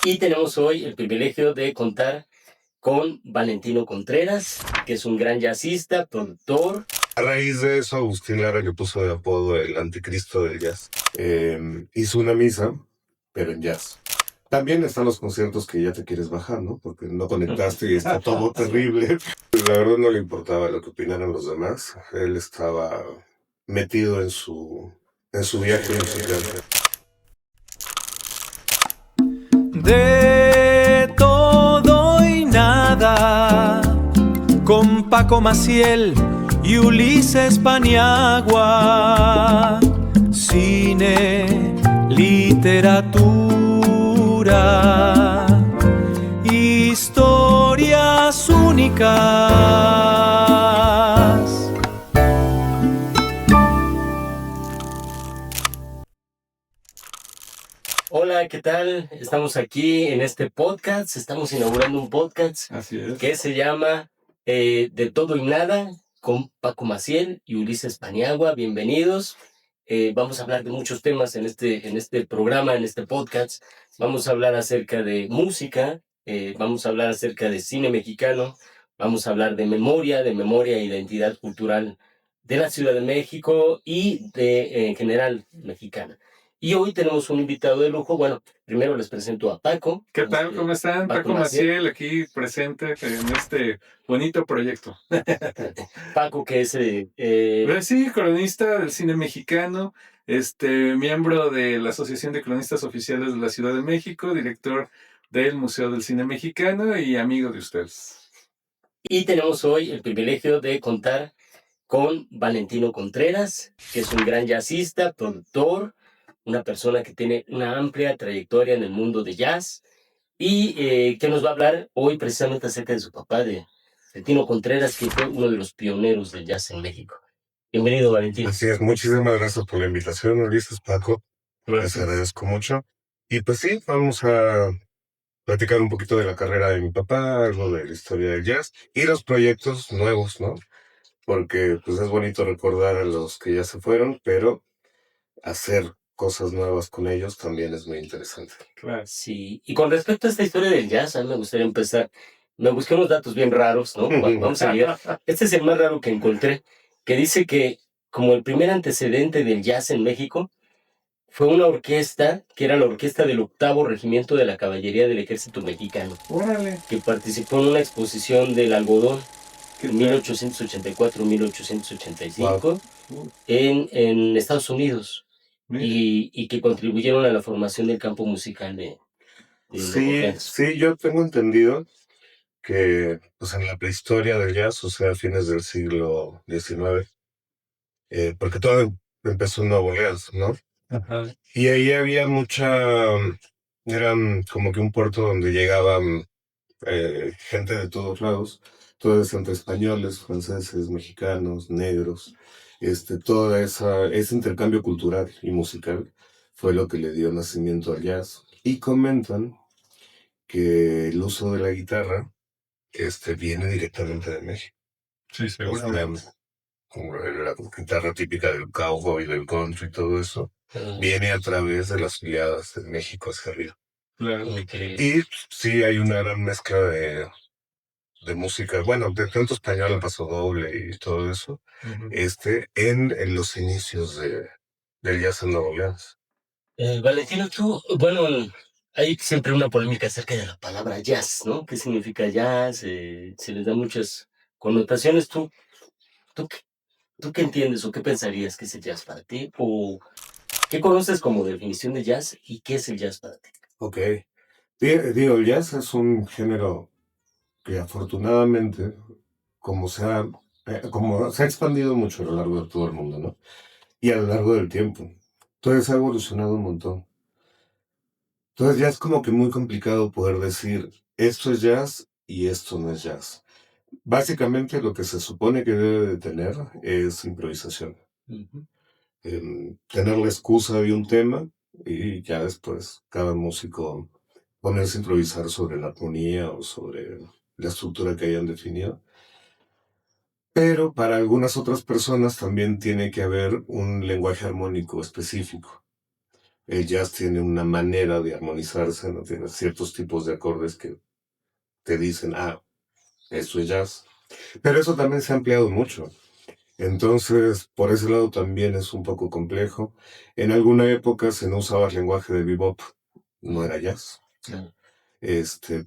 Y tenemos hoy el privilegio de contar con Valentino Contreras, que es un gran jazzista, productor. A raíz de eso, Agustín Lara le puso de apodo el anticristo del jazz. Hizo una misa, pero en jazz. También están los conciertos que ya te quieres bajar, ¿no? Porque no conectaste y está todo terrible. La verdad no le importaba lo que opinaran los demás. Él estaba metido en su viaje musical. De todo y nada, con Paco Maciel y Ulises Paniagua. Cine, literatura, historias únicas. Hola, ¿qué tal? Estamos aquí en este podcast, estamos inaugurando un podcast que se llama De Todo y Nada, con Paco Maciel y Ulises Paniagua. Bienvenidos. Vamos a hablar de muchos temas en este programa, en este podcast. Vamos a hablar acerca de música, vamos a hablar acerca de cine mexicano, vamos a hablar de memoria e identidad cultural de la Ciudad de México y en general mexicana. Y hoy tenemos un invitado de lujo. Bueno, primero les presento a Paco. ¿Qué tal? ¿Cómo están? Paco Maciel, aquí presente en este bonito proyecto. Paco, que es... Sí, cronista del cine mexicano, miembro de la Asociación de Cronistas Oficiales de la Ciudad de México, director del Museo del Cine Mexicano y amigo de ustedes. Y tenemos hoy el privilegio de contar con Valentino Contreras, que es un gran jazzista, productor, una persona que tiene una amplia trayectoria en el mundo de jazz y que nos va a hablar hoy precisamente acerca de su papá, de Valentino Contreras, que fue uno de los pioneros del jazz en México. Bienvenido, Valentino. Así es, muchísimas gracias por la invitación, Ulises, Paco. Les agradezco mucho. Y pues sí, vamos a platicar un poquito de la carrera de mi papá, algo de la historia del jazz y los proyectos nuevos, ¿no? Porque pues es bonito recordar a los que ya se fueron, pero hacer cosas nuevas con ellos también es muy interesante. Claro. Sí, y con respecto a esta historia del jazz, a mí me gustaría empezar. Me busqué unos datos bien raros, ¿no? Vamos a ver. Este es el más raro que encontré, que dice que como el primer antecedente del jazz en México fue una orquesta, que era la orquesta del 8º Regimiento de la Caballería del Ejército Mexicano, ¡Órale! que participó en una exposición del algodón en 1884-1885 en Estados Unidos y que contribuyeron a la formación del campo musical de Sí, yo tengo entendido que pues en la prehistoria del jazz, o sea, a fines del siglo XIX, porque todo empezó en Nueva Orleans, ¿no? Ajá. Y ahí había eran como que un puerto donde llegaban gente de todos lados, todos entre españoles, franceses, mexicanos, negros, ese intercambio cultural y musical fue lo que le dio nacimiento al jazz. Y comentan que el uso de la guitarra, viene directamente de México. Sí, seguramente. Como la guitarra típica del cowboy, del country y todo eso, viene a través de las oleadas de México hacia arriba. Claro. Y sí hay una gran mezcla de música, bueno, de tanto español al paso doble y todo eso, en los inicios del jazz en Nueva Orleans. Valentino, tú, bueno, hay siempre una polémica acerca de la palabra jazz, ¿no? ¿Qué significa jazz? Se les da muchas connotaciones. ¿Tú, qué, ¿Tú qué entiendes o qué pensarías que es el jazz para ti? ¿O qué conoces como definición de jazz y qué es el jazz para ti? Ok. Digo, el jazz es un género que afortunadamente, como se ha expandido mucho a lo largo de todo el mundo, ¿no? Y a lo largo del tiempo. Entonces ha evolucionado un montón. Entonces ya es como que muy complicado poder decir, esto es jazz y esto no es jazz. Básicamente lo que se supone que debe de tener es improvisación. Tener la excusa de un tema y ya después cada músico ponerse a improvisar sobre la armonía o sobre la estructura que hayan definido. Pero para algunas otras personas también tiene que haber un lenguaje armónico específico. El jazz tiene una manera de armonizarse, ¿no? Tiene ciertos tipos de acordes que te dicen, eso es jazz. Pero eso también se ha ampliado mucho. Entonces, por ese lado también es un poco complejo. En alguna época se no usaba el lenguaje de bebop, no era jazz. Claro.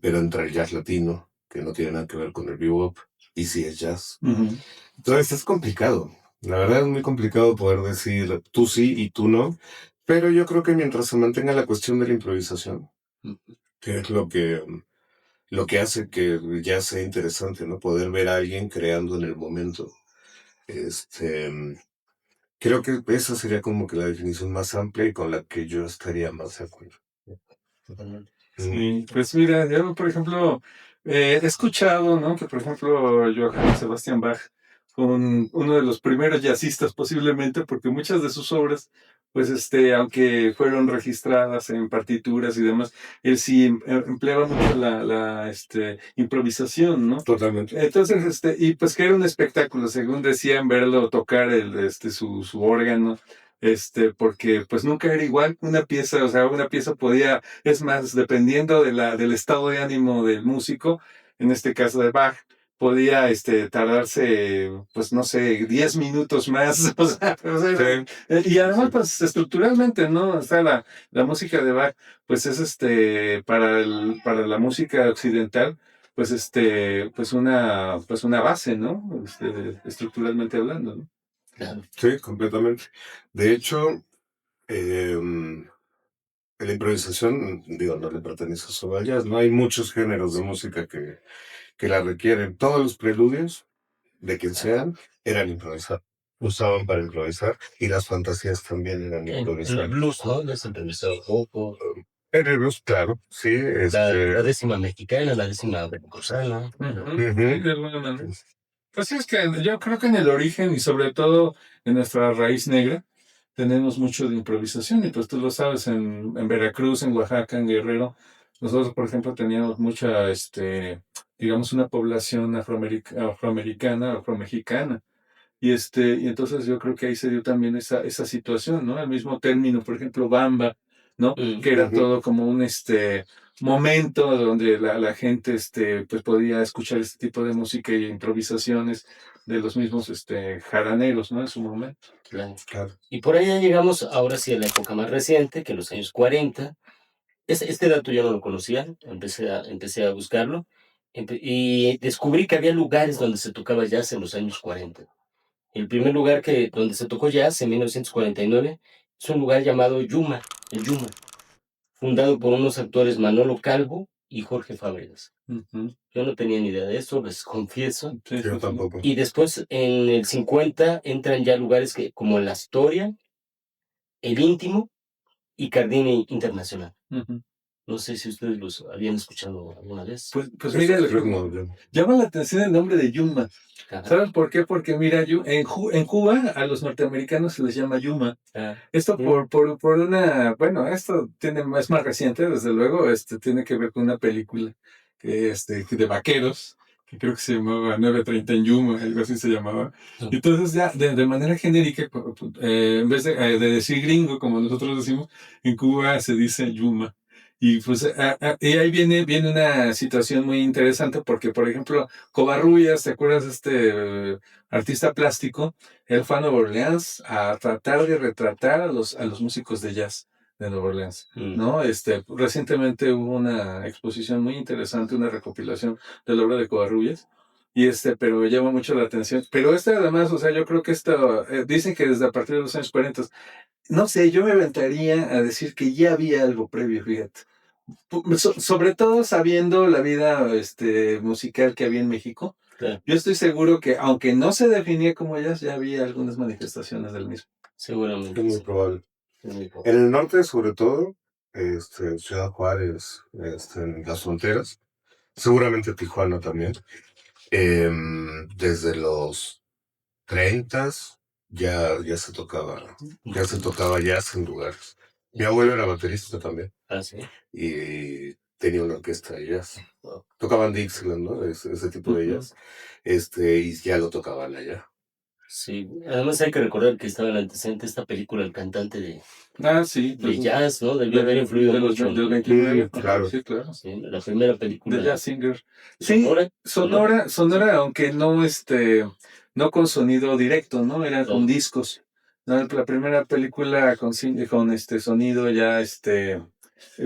Pero entra el jazz latino, que no tiene nada que ver con el bebop, y sí es jazz. Ujú. Entonces es complicado. La verdad es muy complicado poder decir tú sí y tú no. Pero yo creo que mientras se mantenga la cuestión de la improvisación, que es lo que hace que ya sea interesante, ¿no? Poder ver a alguien creando en el momento. Creo que esa sería como que la definición más amplia y con la que yo estaría más de acuerdo. Totalmente. Sí, pues mira, yo por ejemplo he escuchado, ¿no? Que por ejemplo Johann Sebastian Bach fue uno de los primeros jazzistas posiblemente, porque muchas de sus obras, pues aunque fueron registradas en partituras y demás, él sí empleaba mucho la improvisación, ¿no? Totalmente. Entonces, y pues que era un espectáculo, según decían, verlo tocar su órgano, porque pues nunca era igual una pieza, o sea, una pieza podía, es más, dependiendo del estado de ánimo del músico, en este caso de Bach, podía, tardarse, pues no sé, 10 minutos más, o sea, Sí, y además, sí. pues estructuralmente, ¿no? O sea, la música de Bach, pues es para la música occidental, pues una base, ¿no? Estructuralmente hablando, ¿no? Claro. Sí, completamente. De hecho, la improvisación, digo, no le pertenece solo al jazz, ¿no? Hay muchos géneros de música que la requieren. Todos los preludios, de quien sean, eran improvisar. Usaban para improvisar y las fantasías también eran En el improvisar. blues, ¿no? Les entrevistado un poco. En el blues, claro, sí, La décima mexicana, la décima veracruzana. Ujú. Sí, Ujú. de alguna manera. Pues sí, es que yo creo que en el origen y sobre todo en nuestra raíz negra tenemos mucho de improvisación y pues tú lo sabes, en Veracruz, en Oaxaca, en Guerrero, nosotros por ejemplo teníamos mucha, digamos, una población afroamericana, afromexicana. Y entonces yo creo que ahí se dio también esa situación, ¿no? El mismo término, por ejemplo, bamba, ¿no? Que era Ujú. todo como un momento donde la gente pues podía escuchar este tipo de música y improvisaciones de los mismos jaraneros, ¿no? En su momento. Claro. Claro. Y por ahí ya llegamos ahora sí a la época más reciente, que los años 40. Este dato yo no lo conocía, empecé a buscarlo y descubrí que había lugares donde se tocaba jazz en los años 40. El primer lugar donde se tocó jazz en 1949 es un lugar llamado Yuma, el Yuma, fundado por unos actores Manolo Calvo y Jorge Fábregas. Ujú. Yo no tenía ni idea de eso, les confieso. Sí, Yo sí, sí. tampoco. Y después en el 50 entran ya lugares como la Astoria, el Íntimo y Cardini Internacional. Ujú. No sé si ustedes los habían escuchado alguna vez. Pues Eso mira, creo que no, yo. llama la atención el nombre de Yuma. Ajá. ¿Sabes por qué? Porque mira, en Cuba a los norteamericanos se les llama Yuma. Esto por esto es más reciente, desde luego, tiene que ver con una película de vaqueros, que creo que se llamaba 9:30 en Yuma, algo así se llamaba. Y entonces ya, de manera genérica, en vez de decir gringo, como nosotros decimos, en Cuba se dice Yuma. Y pues y ahí viene una situación muy interesante porque, por ejemplo, Covarrubias, ¿te acuerdas de artista plástico? Él fue a Nueva Orleans a tratar de retratar a los músicos de jazz de Nueva Orleans, ¿no? Recientemente hubo una exposición muy interesante, una recopilación de la obra de Covarrubias, pero me llama mucho la atención. Pero además, o sea, yo creo que dicen que desde a partir de los años 40, no sé, yo me aventaría a decir que ya había algo previo, fíjate. Sobre todo sabiendo la vida musical que había en México, Claro, yo estoy seguro que, aunque no se definía como jazz, ya había algunas manifestaciones del mismo. seguramente Es muy sí. probable. Es muy probable. En el norte, sobre todo, Ciudad Juárez, en las fronteras, seguramente Tijuana también. Desde los 30 ya se tocaba jazz en lugares. Mi abuelo era baterista también Ah, sí. y tenía una orquesta de jazz. Wow. Tocaban Dixieland, ¿no? Ese tipo de Ujú. jazz. Y ya lo tocaban allá. Sí, además hay que recordar que estaba en el antecedente esta película, El cantante Sí. de jazz, ¿no? Debió haber influido mucho. Del 29, claro. Sí, claro. Sí, la primera película. De Jazz Singer. Sí, Sonora, aunque no, no con sonido directo, ¿no? Era con discos. ¿No? La primera película con sonido ya,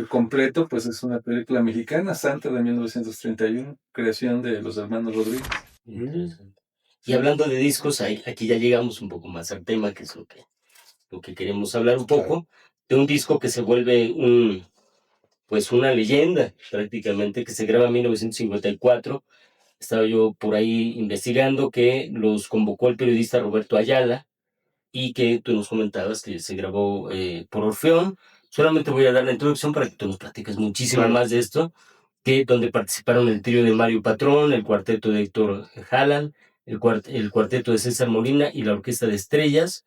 completo, pues es una película mexicana, Santa, de 1931, creación de los hermanos Rodríguez. Interesante. Y hablando de discos, aquí ya llegamos un poco más al tema, que es lo que queremos hablar un poco, de un disco que se vuelve pues una leyenda prácticamente, que se graba en 1954. Estaba yo por ahí investigando que los convocó el periodista Roberto Ayala y que tú nos comentabas que se grabó por Orfeón. Solamente voy a dar la introducción para que tú nos platiques muchísimo más de esto, donde participaron el trío de Mario Patrón, el cuarteto de Héctor Halal, el cuarteto de César Molina y la Orquesta de Estrellas,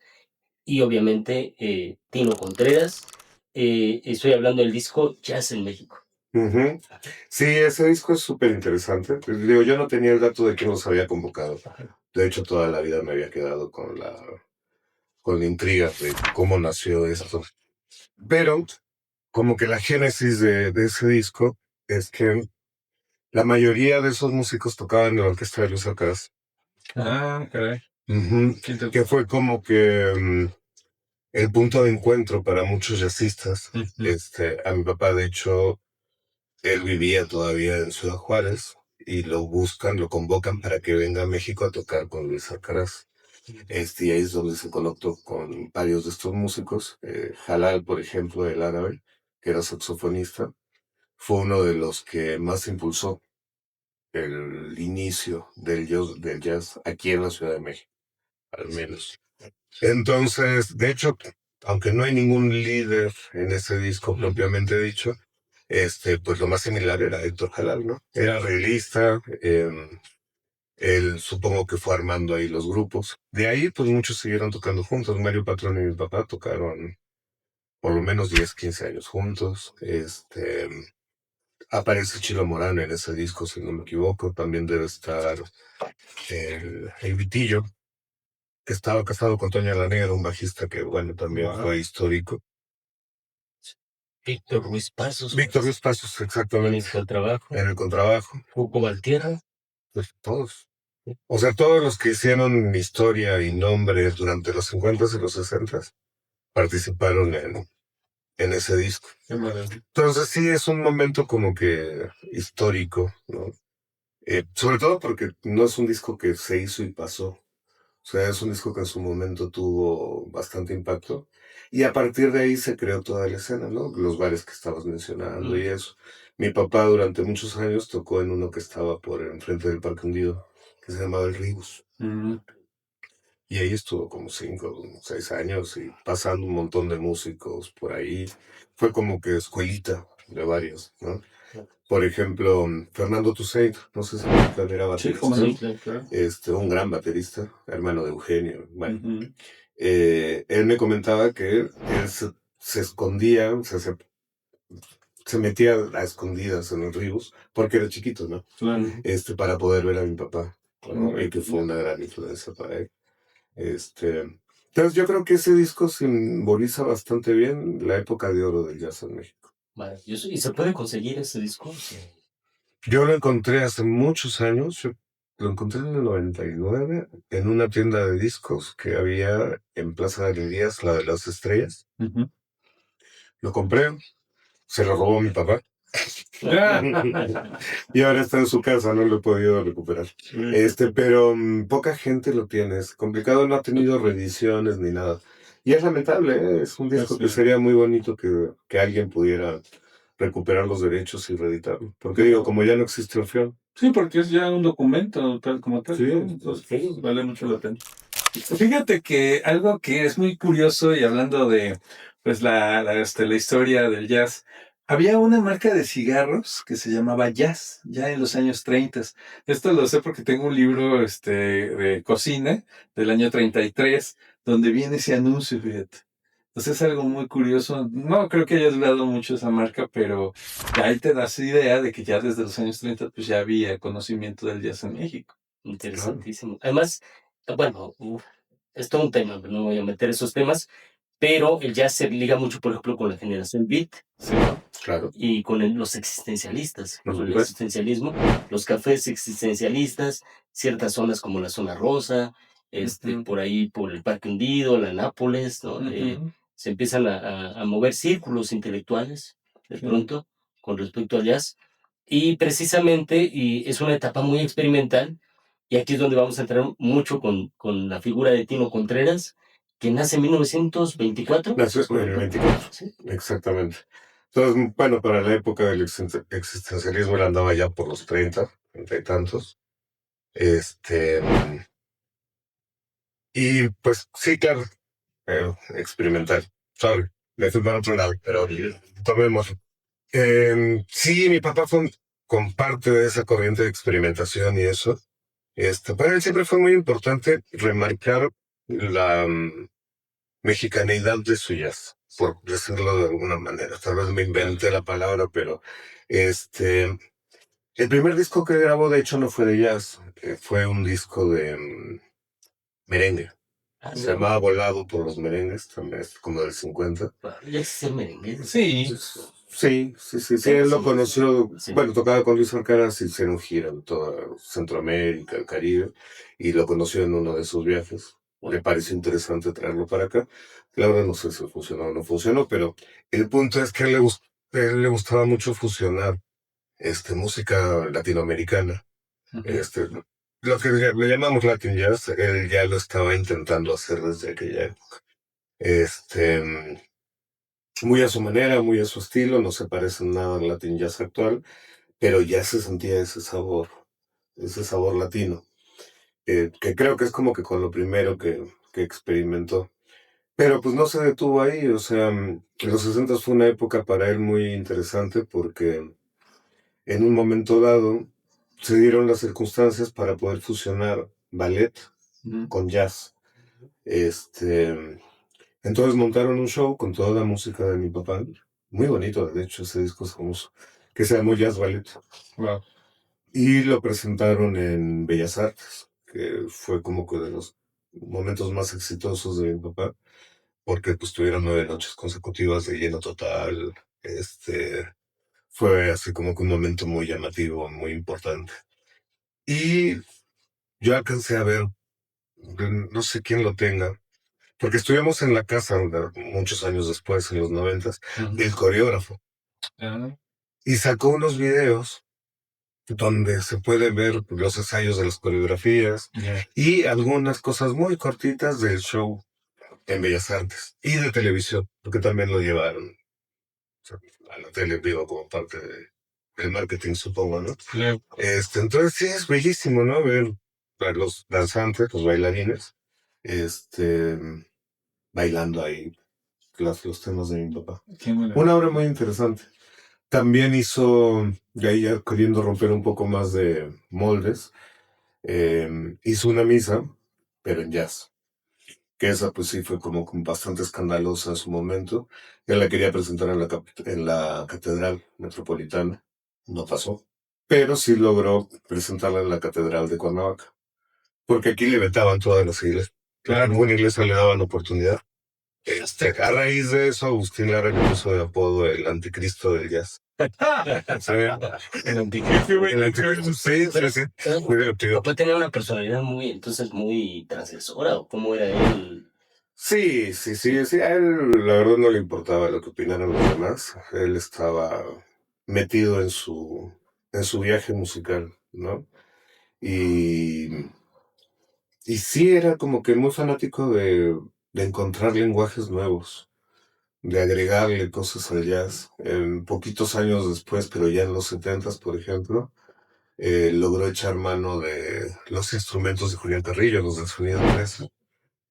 y obviamente Tino Contreras. Estoy hablando del disco Jazz en México. Uh-huh. Sí, ese disco es súper interesante. Digo, yo no tenía el dato de quién los había convocado. De hecho, toda la vida me había quedado con la intriga de cómo nació esto. Pero, como que la génesis de ese disco es que la mayoría de esos músicos tocaban en la orquesta de Luis Alcaraz. Caray. Uh-huh. Que fue como que el punto de encuentro para muchos jazzistas. A mi papá, de hecho, él vivía todavía en Ciudad Juárez y lo convocan para que venga a México a tocar con Luis Alcaraz. Y ahí es donde se conectó con varios de estos músicos. Halal, por ejemplo, el árabe, que era saxofonista, fue uno de los que más impulsó el inicio del jazz aquí en la Ciudad de México, al menos. Entonces, de hecho, aunque no hay ningún líder en ese disco propiamente dicho, pues lo más similar era Héctor Halal, ¿no? Era arreglista, él supongo que fue armando ahí los grupos. De ahí, pues muchos siguieron tocando juntos. Mario Patrón y mi papá tocaron por lo menos 10, 15 años juntos. Aparece Chilo Morán en ese disco, si no me equivoco. También debe estar el Vitillo, que estaba casado con Toña la Negra, un bajista que, bueno, también fue histórico. Víctor Ruiz Pasos, exactamente. En el contrabajo. Hugo Valtierra. Pues todos. O sea, todos los que hicieron historia y nombre durante los 50 y los 60 participaron en ese disco. Entonces sí, es un momento como que histórico, ¿no? Sobre todo porque no es un disco que se hizo y pasó. O sea, es un disco que en su momento tuvo bastante impacto. Y a partir de ahí se creó toda la escena, ¿no? Los bares que estabas mencionando y eso. Mi papá durante muchos años tocó en uno que estaba por enfrente del Parque Hundido, que se llamaba El Ribus. Y ahí estuvo como 5 o 6 años y pasando un montón de músicos por ahí. Fue como que escuelita de varios, ¿no? Por ejemplo, Fernando Toussaint, no sé si era baterista. Sí, un gran baterista, hermano de Eugenio. Bueno, él me comentaba que él se escondía, o sea, se metía a escondidas en los ríos, porque era chiquito, ¿no? Para poder ver a mi papá, ¿no? Y que fue una gran influencia para él. Entonces yo creo que ese disco simboliza bastante bien la época de oro del jazz en México. Maravilloso. ¿Y se puede conseguir ese disco? Sí. Yo lo encontré hace muchos años, lo encontré en el 99 en una tienda de discos que había en Plaza de Galerías, la de las Estrellas. Lo compré, se lo robó mi papá. Y ahora está en su casa, no lo he podido recuperar. Pero poca gente lo tiene, es complicado, no ha tenido reediciones ni nada. Y es lamentable, ¿eh? Es un disco que sería muy bonito que alguien pudiera recuperar los derechos y reeditarlo. Porque digo, como ya no existe Orfeón. Sí, porque es ya un documento tal como tal. Sí, ¿no? Entonces, vale mucho la pena. Fíjate que algo que es muy curioso, y hablando de pues la historia del jazz, había una marca de cigarros que se llamaba Jazz, ya en los años 30. Esto lo sé porque tengo un libro de cocina del año 33, donde viene ese anuncio, fíjate. Entonces es algo muy curioso. No creo que haya durado mucho esa marca, pero ahí te das idea de que ya desde los años 30 pues ya había conocimiento del jazz en México. Interesantísimo. Además, bueno, es todo un tema, no voy a meter esos temas, pero el jazz se liga mucho, por ejemplo, con la generación beat, Sí, claro. y con los existencialistas, Por con el supuesto. existencialismo, los cafés existencialistas, ciertas zonas como la zona rosa, Ujú. por ahí por el Parque Hundido, la Nápoles, ¿no? Ujú. Se empiezan a mover círculos intelectuales de Sí. pronto con respecto al jazz. Y precisamente, y es una etapa muy experimental, y aquí es donde vamos a entrar mucho con la figura de Tino Contreras, que nace en 1924. Nació en el 24, Sí. exactamente. Entonces, bueno, para la época del existencialismo él andaba ya por los 30 y tantos. Este, y pues sí, claro, experimental. Sorry, me fui para otro lado, pero tomemos. Sí, mi papá fue con parte de esa corriente de experimentación y eso. Para él siempre fue muy importante remarcar la mexicaneidad de su jazz, por decirlo de alguna manera. Tal vez me inventé la palabra, pero el primer disco que grabó, de hecho, no fue de jazz, fue un disco de merengue. Se llamaba Volado por los merengues, también es como del 50. Ya existía el merengue. Sí. Sí, él lo conoció, Sí. bueno, tocaba con Luis Arcaraz y hicieron gira en toda Centroamérica, el Caribe, y lo conoció en uno de sus viajes. Le pareció interesante traerlo para acá. La verdad no sé si funcionó o no funcionó, pero el punto es que a él le gustaba mucho fusionar música latinoamericana. Ujú. Lo que le llamamos Latin Jazz, él ya lo estaba intentando hacer desde aquella época. Muy a su manera, muy a su estilo, no se parece en nada al Latin Jazz actual, pero ya se sentía ese sabor latino, que creo que es como que con lo primero que experimentó. Pero pues no se detuvo ahí, o sea, los 60 fue una época para él muy interesante porque en un momento dado se dieron las circunstancias para poder fusionar ballet Ujú. con jazz. Entonces montaron un show con toda la música de mi papá, muy bonito, de hecho, ese disco es famoso, que se llamó Jazz Ballet. Wow. Y lo presentaron en Bellas Artes, que fue como que de los momentos más exitosos de mi papá, porque pues tuvieron 9 noches consecutivas de lleno total. Fue así como que un momento muy llamativo, muy importante. Y yo alcancé a ver, no sé quién lo tenga, porque estuvimos en la casa muchos años después, en los 90, del coreógrafo. Ah, Y sacó unos videos donde se puede ver los ensayos de las coreografías ya. y algunas cosas muy cortitas del show en Bellas Artes y de televisión, porque también lo llevaron, o sea, a la tele, digo, como parte del marketing, supongo, ¿no? Claro. Entonces sí es bellísimo, ¿no? Ver a los danzantes, los bailarines, este, bailando ahí los temas de mi papá. Qué bueno. Una obra muy interesante. También hizo, de ahí ya queriendo romper un poco más de moldes, hizo una misa, pero en jazz. Que esa pues sí fue como bastante escandalosa en su momento. Él la quería presentar en la Catedral Metropolitana. No pasó. Pero sí logró presentarla en la Catedral de Cuernavaca. Porque aquí le vetaban todas las iglesias. Claro, ninguna iglesia le daban oportunidad. A raíz de eso, Agustín Lara le puso de apodo el anticristo del jazz. El anticristo. El anticristo, sí. Muy divertido. Papá tenía una personalidad muy transgresora, ¿o cómo era él? Sí. A él la verdad no le importaba lo que opinaran los demás. Él estaba metido en su viaje musical, ¿no? Y, y sí era como que muy fanático de encontrar lenguajes nuevos, de agregarle cosas al jazz. En poquitos años después, pero ya en los 70, por ejemplo, logró echar mano de los instrumentos de Julián Carrillo, los del sonido 3,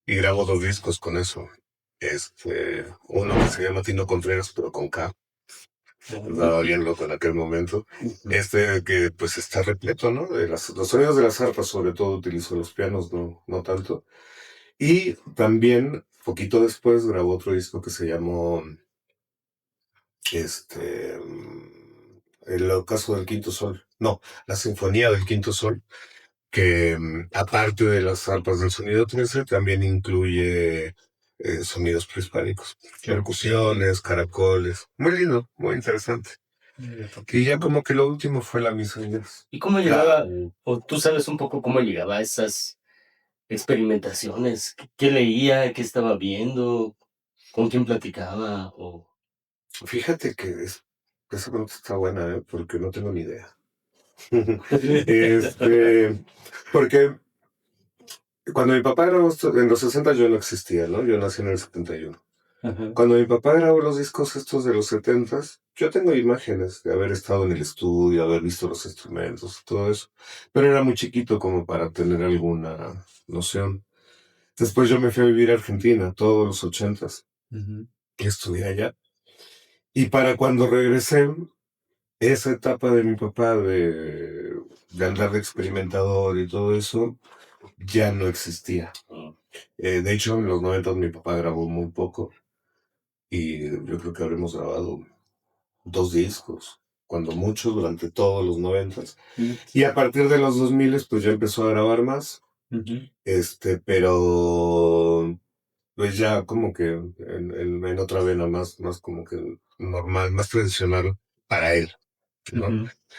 y grabó 2 discos con eso. Uno que se llama Tino Contreras, pero con K. Andaba bien loco en aquel momento. Que pues está repleto, ¿no? De los sonidos de las arpas, sobre todo, utilizó los pianos, no tanto. Y también, poquito después, grabó otro disco que se llamó El Ocaso del Quinto Sol. No, La Sinfonía del Quinto Sol, que aparte de las arpas del sonido 13, también incluye sonidos prehispánicos, percusiones, caracoles. Muy lindo, muy interesante. Y ya como que lo último fue la misa en jazz. ¿Y cómo llegaba, o tú sabes un poco cómo llegaba a esas experimentaciones? ¿Qué leía? ¿Qué estaba viendo? ¿Con quién platicaba? O... Fíjate que esa pregunta está buena, porque no tengo ni idea. Este, porque cuando mi papá grabó en los 60 yo no existía, ¿no? Yo nací en el 71. Ajá. Cuando mi papá grabó los discos estos de los 70, yo tengo imágenes de haber estado en el estudio, haber visto los instrumentos, todo eso. Pero era muy chiquito como para tener alguna noción. Después yo me fui a vivir a Argentina, todos los 80, y estudié allá. Y para cuando regresé, esa etapa de mi papá de andar de experimentador y todo eso, ya no existía. De hecho, en los 90 mi papá grabó muy poco y yo creo que habremos grabado 2 discos, cuando mucho, durante todos los 90. Y a partir de los 2000 pues ya empezó a grabar más, pero pues ya como que en otra vena más como que normal, más tradicional para él, ¿no?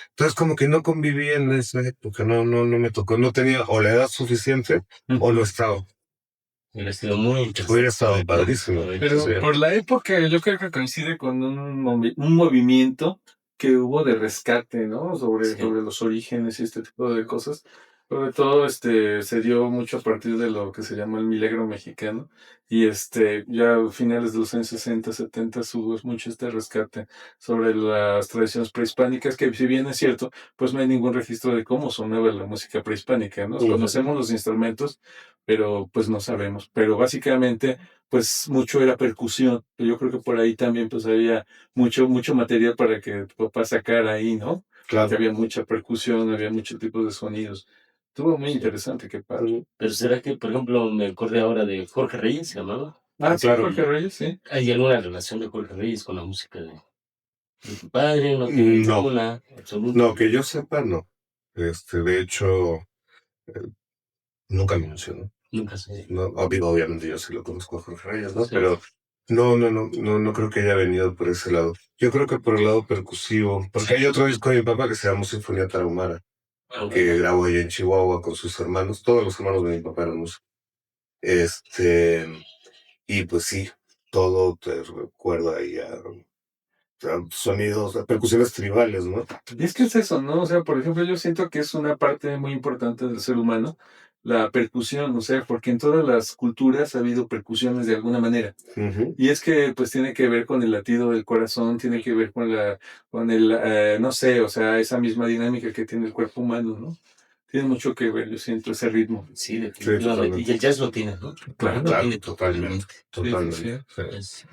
Entonces como que no conviví en esa época, no me tocó, no tenía o la edad suficiente o no estaba. Hubiera sido muy interesante. Hubiera estado padrísimo. Pero Sí. por la época yo creo que coincide con un movimiento que hubo de rescate, ¿no? Sobre los orígenes y este tipo de cosas. Sobre todo se dio mucho a partir de lo que se llama el milagro mexicano. Y ya a finales de los años 60, 70 hubo mucho este rescate sobre las tradiciones prehispánicas, que si bien es cierto, pues no hay ningún registro de cómo sonaba la música prehispánica, ¿no? Conocemos los instrumentos, pero pues no sabemos. Pero básicamente pues mucho era percusión. Yo creo que por ahí también pues había mucho material para que tu papá sacara ahí, ¿no? Claro. Que había mucha percusión, había muchos tipos de sonidos. Estuvo muy interesante, qué padre. Pero será que, por ejemplo, me acordé ahora de Jorge Reyes, ¿se llamaba? Ah, sí, claro. Jorge Reyes, sí. ¿Hay alguna relación de Jorge Reyes con la música de tu padre? No tiene ninguna, absoluta. No, que yo sepa, no. De hecho, nunca me mencionó. Nunca sé. No, obviamente yo sí lo conozco a Jorge Reyes, ¿no? Sí. Pero no creo que haya venido por ese lado. Yo creo que por el lado percusivo, porque hay otro disco de mi papá que se llama Sinfonía Tarahumara, que grabó allá en Chihuahua con sus hermanos. Todos los hermanos de mi papá eran músicos. Y pues sí, todo te recuerda ahí a sonidos, a percusiones tribales, ¿no? Y es que es eso, ¿no? O sea, por ejemplo, yo siento que es una parte muy importante del ser humano, la percusión, o sea, porque en todas las culturas ha habido percusiones de alguna manera. Y es que pues tiene que ver con el latido del corazón, tiene que ver con el, no sé, o sea, esa misma dinámica que tiene el cuerpo humano, ¿no? Tiene mucho que ver, yo siento, ese ritmo. Sí, definitivamente. Y el jazz lo tiene, ¿no? Claro, lo tiene totalmente. Sí.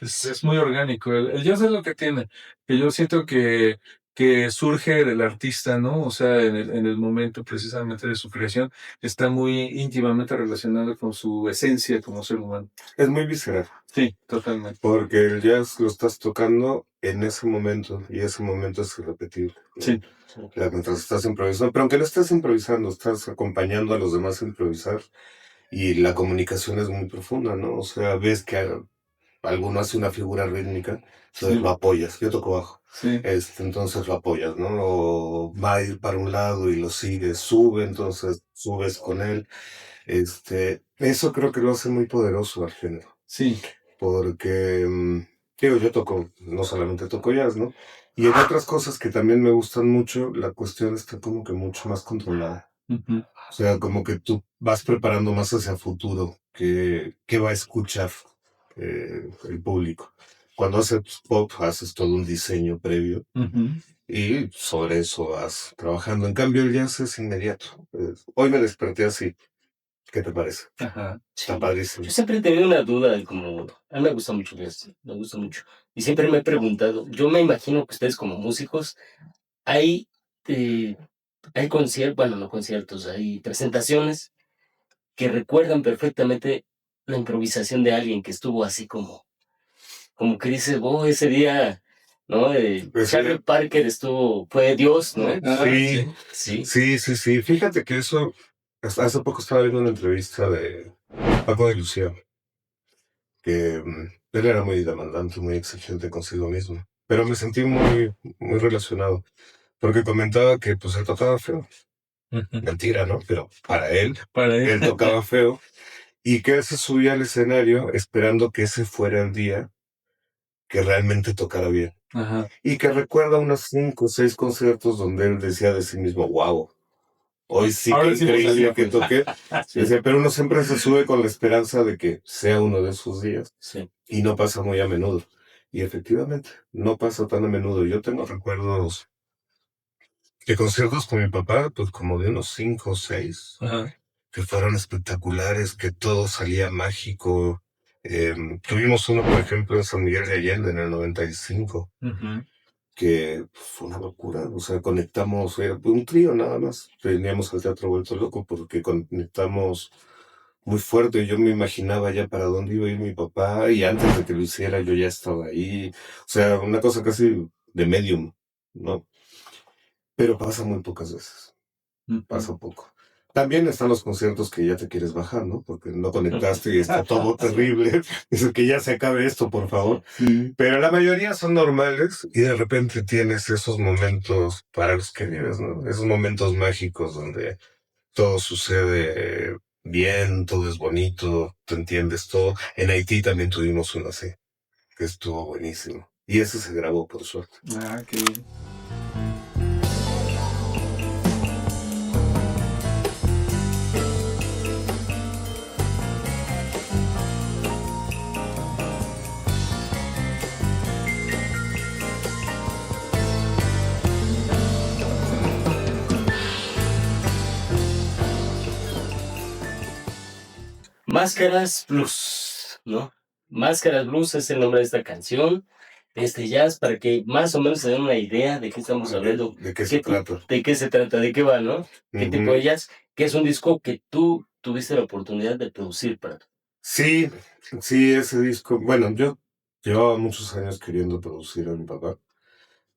Es muy orgánico. El jazz es lo que tiene, que yo siento que surge del artista, ¿no? O sea, en el momento precisamente de su creación, está muy íntimamente relacionado con su esencia como ser humano. Es muy visceral. Sí, totalmente. Porque el jazz lo estás tocando en ese momento, y ese momento es irrepetible, ¿no? Sí. Mientras estás improvisando, pero aunque no estés improvisando, estás acompañando a los demás a improvisar, y la comunicación es muy profunda, ¿no? O sea, ves que alguno hace una figura rítmica, entonces lo apoyas. Yo toco bajo. Sí. Entonces lo apoyas, ¿no? O va a ir para un lado y lo sigues, sube, entonces subes con él. Eso creo que lo hace muy poderoso al género. Sí. Porque, yo toco, no solamente toco jazz, ¿no? Y en otras cosas que también me gustan mucho, la cuestión está como que mucho más controlada. O sea, como que tú vas preparando más hacia futuro qué va a escuchar el público. Cuando haces pop, haces todo un diseño previo y sobre eso vas trabajando. En cambio, el jazz es inmediato. Hoy me desperté así. ¿Qué te parece? Ajá. Está padrísimo. Yo siempre he tenido una duda, como, a mí me gusta mucho el jazz, me gusta mucho. Y siempre me he preguntado, yo me imagino que ustedes como músicos, hay conciertos, bueno, no conciertos, hay presentaciones que recuerdan perfectamente la improvisación de alguien que estuvo así como que dice, ese día ¿no? Pues Charlie Parker fue Dios, ¿no? sí, Sí. sí. Fíjate que eso, hasta hace poco estaba viendo una entrevista de Paco de Lucía, que él era muy demandante, muy exigente consigo mismo. Pero me sentí muy relacionado, porque comentaba que pues él tocaba feo. Mentira, ¿no? Pero para él tocaba feo y que él se subía al escenario esperando que ese fuera el día que realmente tocara bien. Ajá. Y que recuerda unos 5 o 6 conciertos donde él decía de sí mismo, wow, hoy sí Ahora que sí me increíble salió, que pues". toqué. Sí. Decía, pero uno siempre se sube con la esperanza de que sea uno de esos días Sí. y no pasa muy a menudo. Y efectivamente, no pasa tan a menudo. Yo tengo recuerdos de conciertos con mi papá, pues como de unos 5 o 6, Ajá. que fueron espectaculares, que todo salía mágico. Tuvimos uno, por ejemplo, en San Miguel de Allende en el 95, Ujú. que fue una locura. O sea, conectamos, era un trío nada más. Veníamos al Teatro Vuelto Loco porque conectamos muy fuerte. Yo me imaginaba ya para dónde iba a ir mi papá y antes de que lo hiciera yo ya estaba ahí. O sea, una cosa casi de medium, ¿no? Pero pasa muy pocas veces. Pasa poco. También están los conciertos que ya te quieres bajar, ¿no? Porque no conectaste y está todo terrible. Dice que ya se acabe esto, por favor. Sí. Pero la mayoría son normales y de repente tienes esos momentos para los que vives, ¿no? Esos momentos mágicos donde todo sucede bien, todo es bonito, te entiendes todo. En Haití también tuvimos uno así, que estuvo buenísimo. Y ese se grabó, por suerte. Ah, qué bien. Máscaras Blues, ¿no? Máscaras Blues es el nombre de esta canción, de este jazz, para que más o menos se den una idea de qué estamos hablando, ¿De qué se trata? de qué se trata, de qué va, ¿no? ¿Qué tipo Ujú. de jazz? Que es un disco que tú tuviste la oportunidad de producir para tú. Sí, sí, ese disco. Bueno, yo llevaba muchos años queriendo producir a mi papá,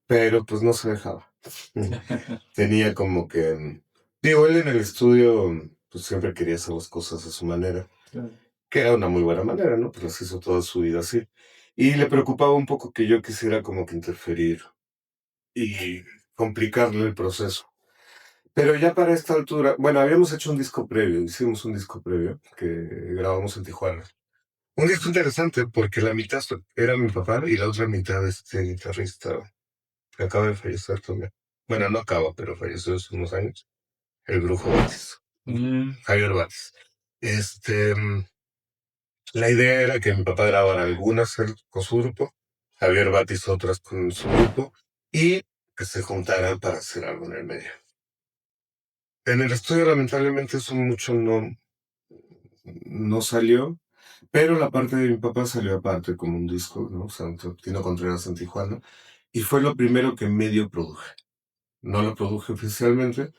pero pues no se dejaba. Tenía como que, digo, él en el estudio, pues siempre quería hacer las cosas a su manera, que era una muy buena manera, ¿no? Pues las hizo toda su vida así. Y le preocupaba un poco que yo quisiera como que interferir y complicarle el proceso. Pero ya para esta altura, bueno, habíamos hecho un disco previo, hicimos un disco previo que grabamos en Tijuana. Un disco interesante porque la mitad era mi papá y la otra mitad este guitarrista que acaba de fallecer también. Bueno, no acaba, pero falleció hace unos años. El Brujo Batis. Javier Batis. La idea era que mi papá grabara algunas con su grupo, Javier Batis otras con su grupo y que se juntaran para hacer algo en el medio. En el estudio lamentablemente eso mucho no salió. Pero la parte de mi papá salió aparte como un disco, ¿no? Santo Tino Contreras en Tijuana. Y fue lo primero que medio produje. No lo produje oficialmente,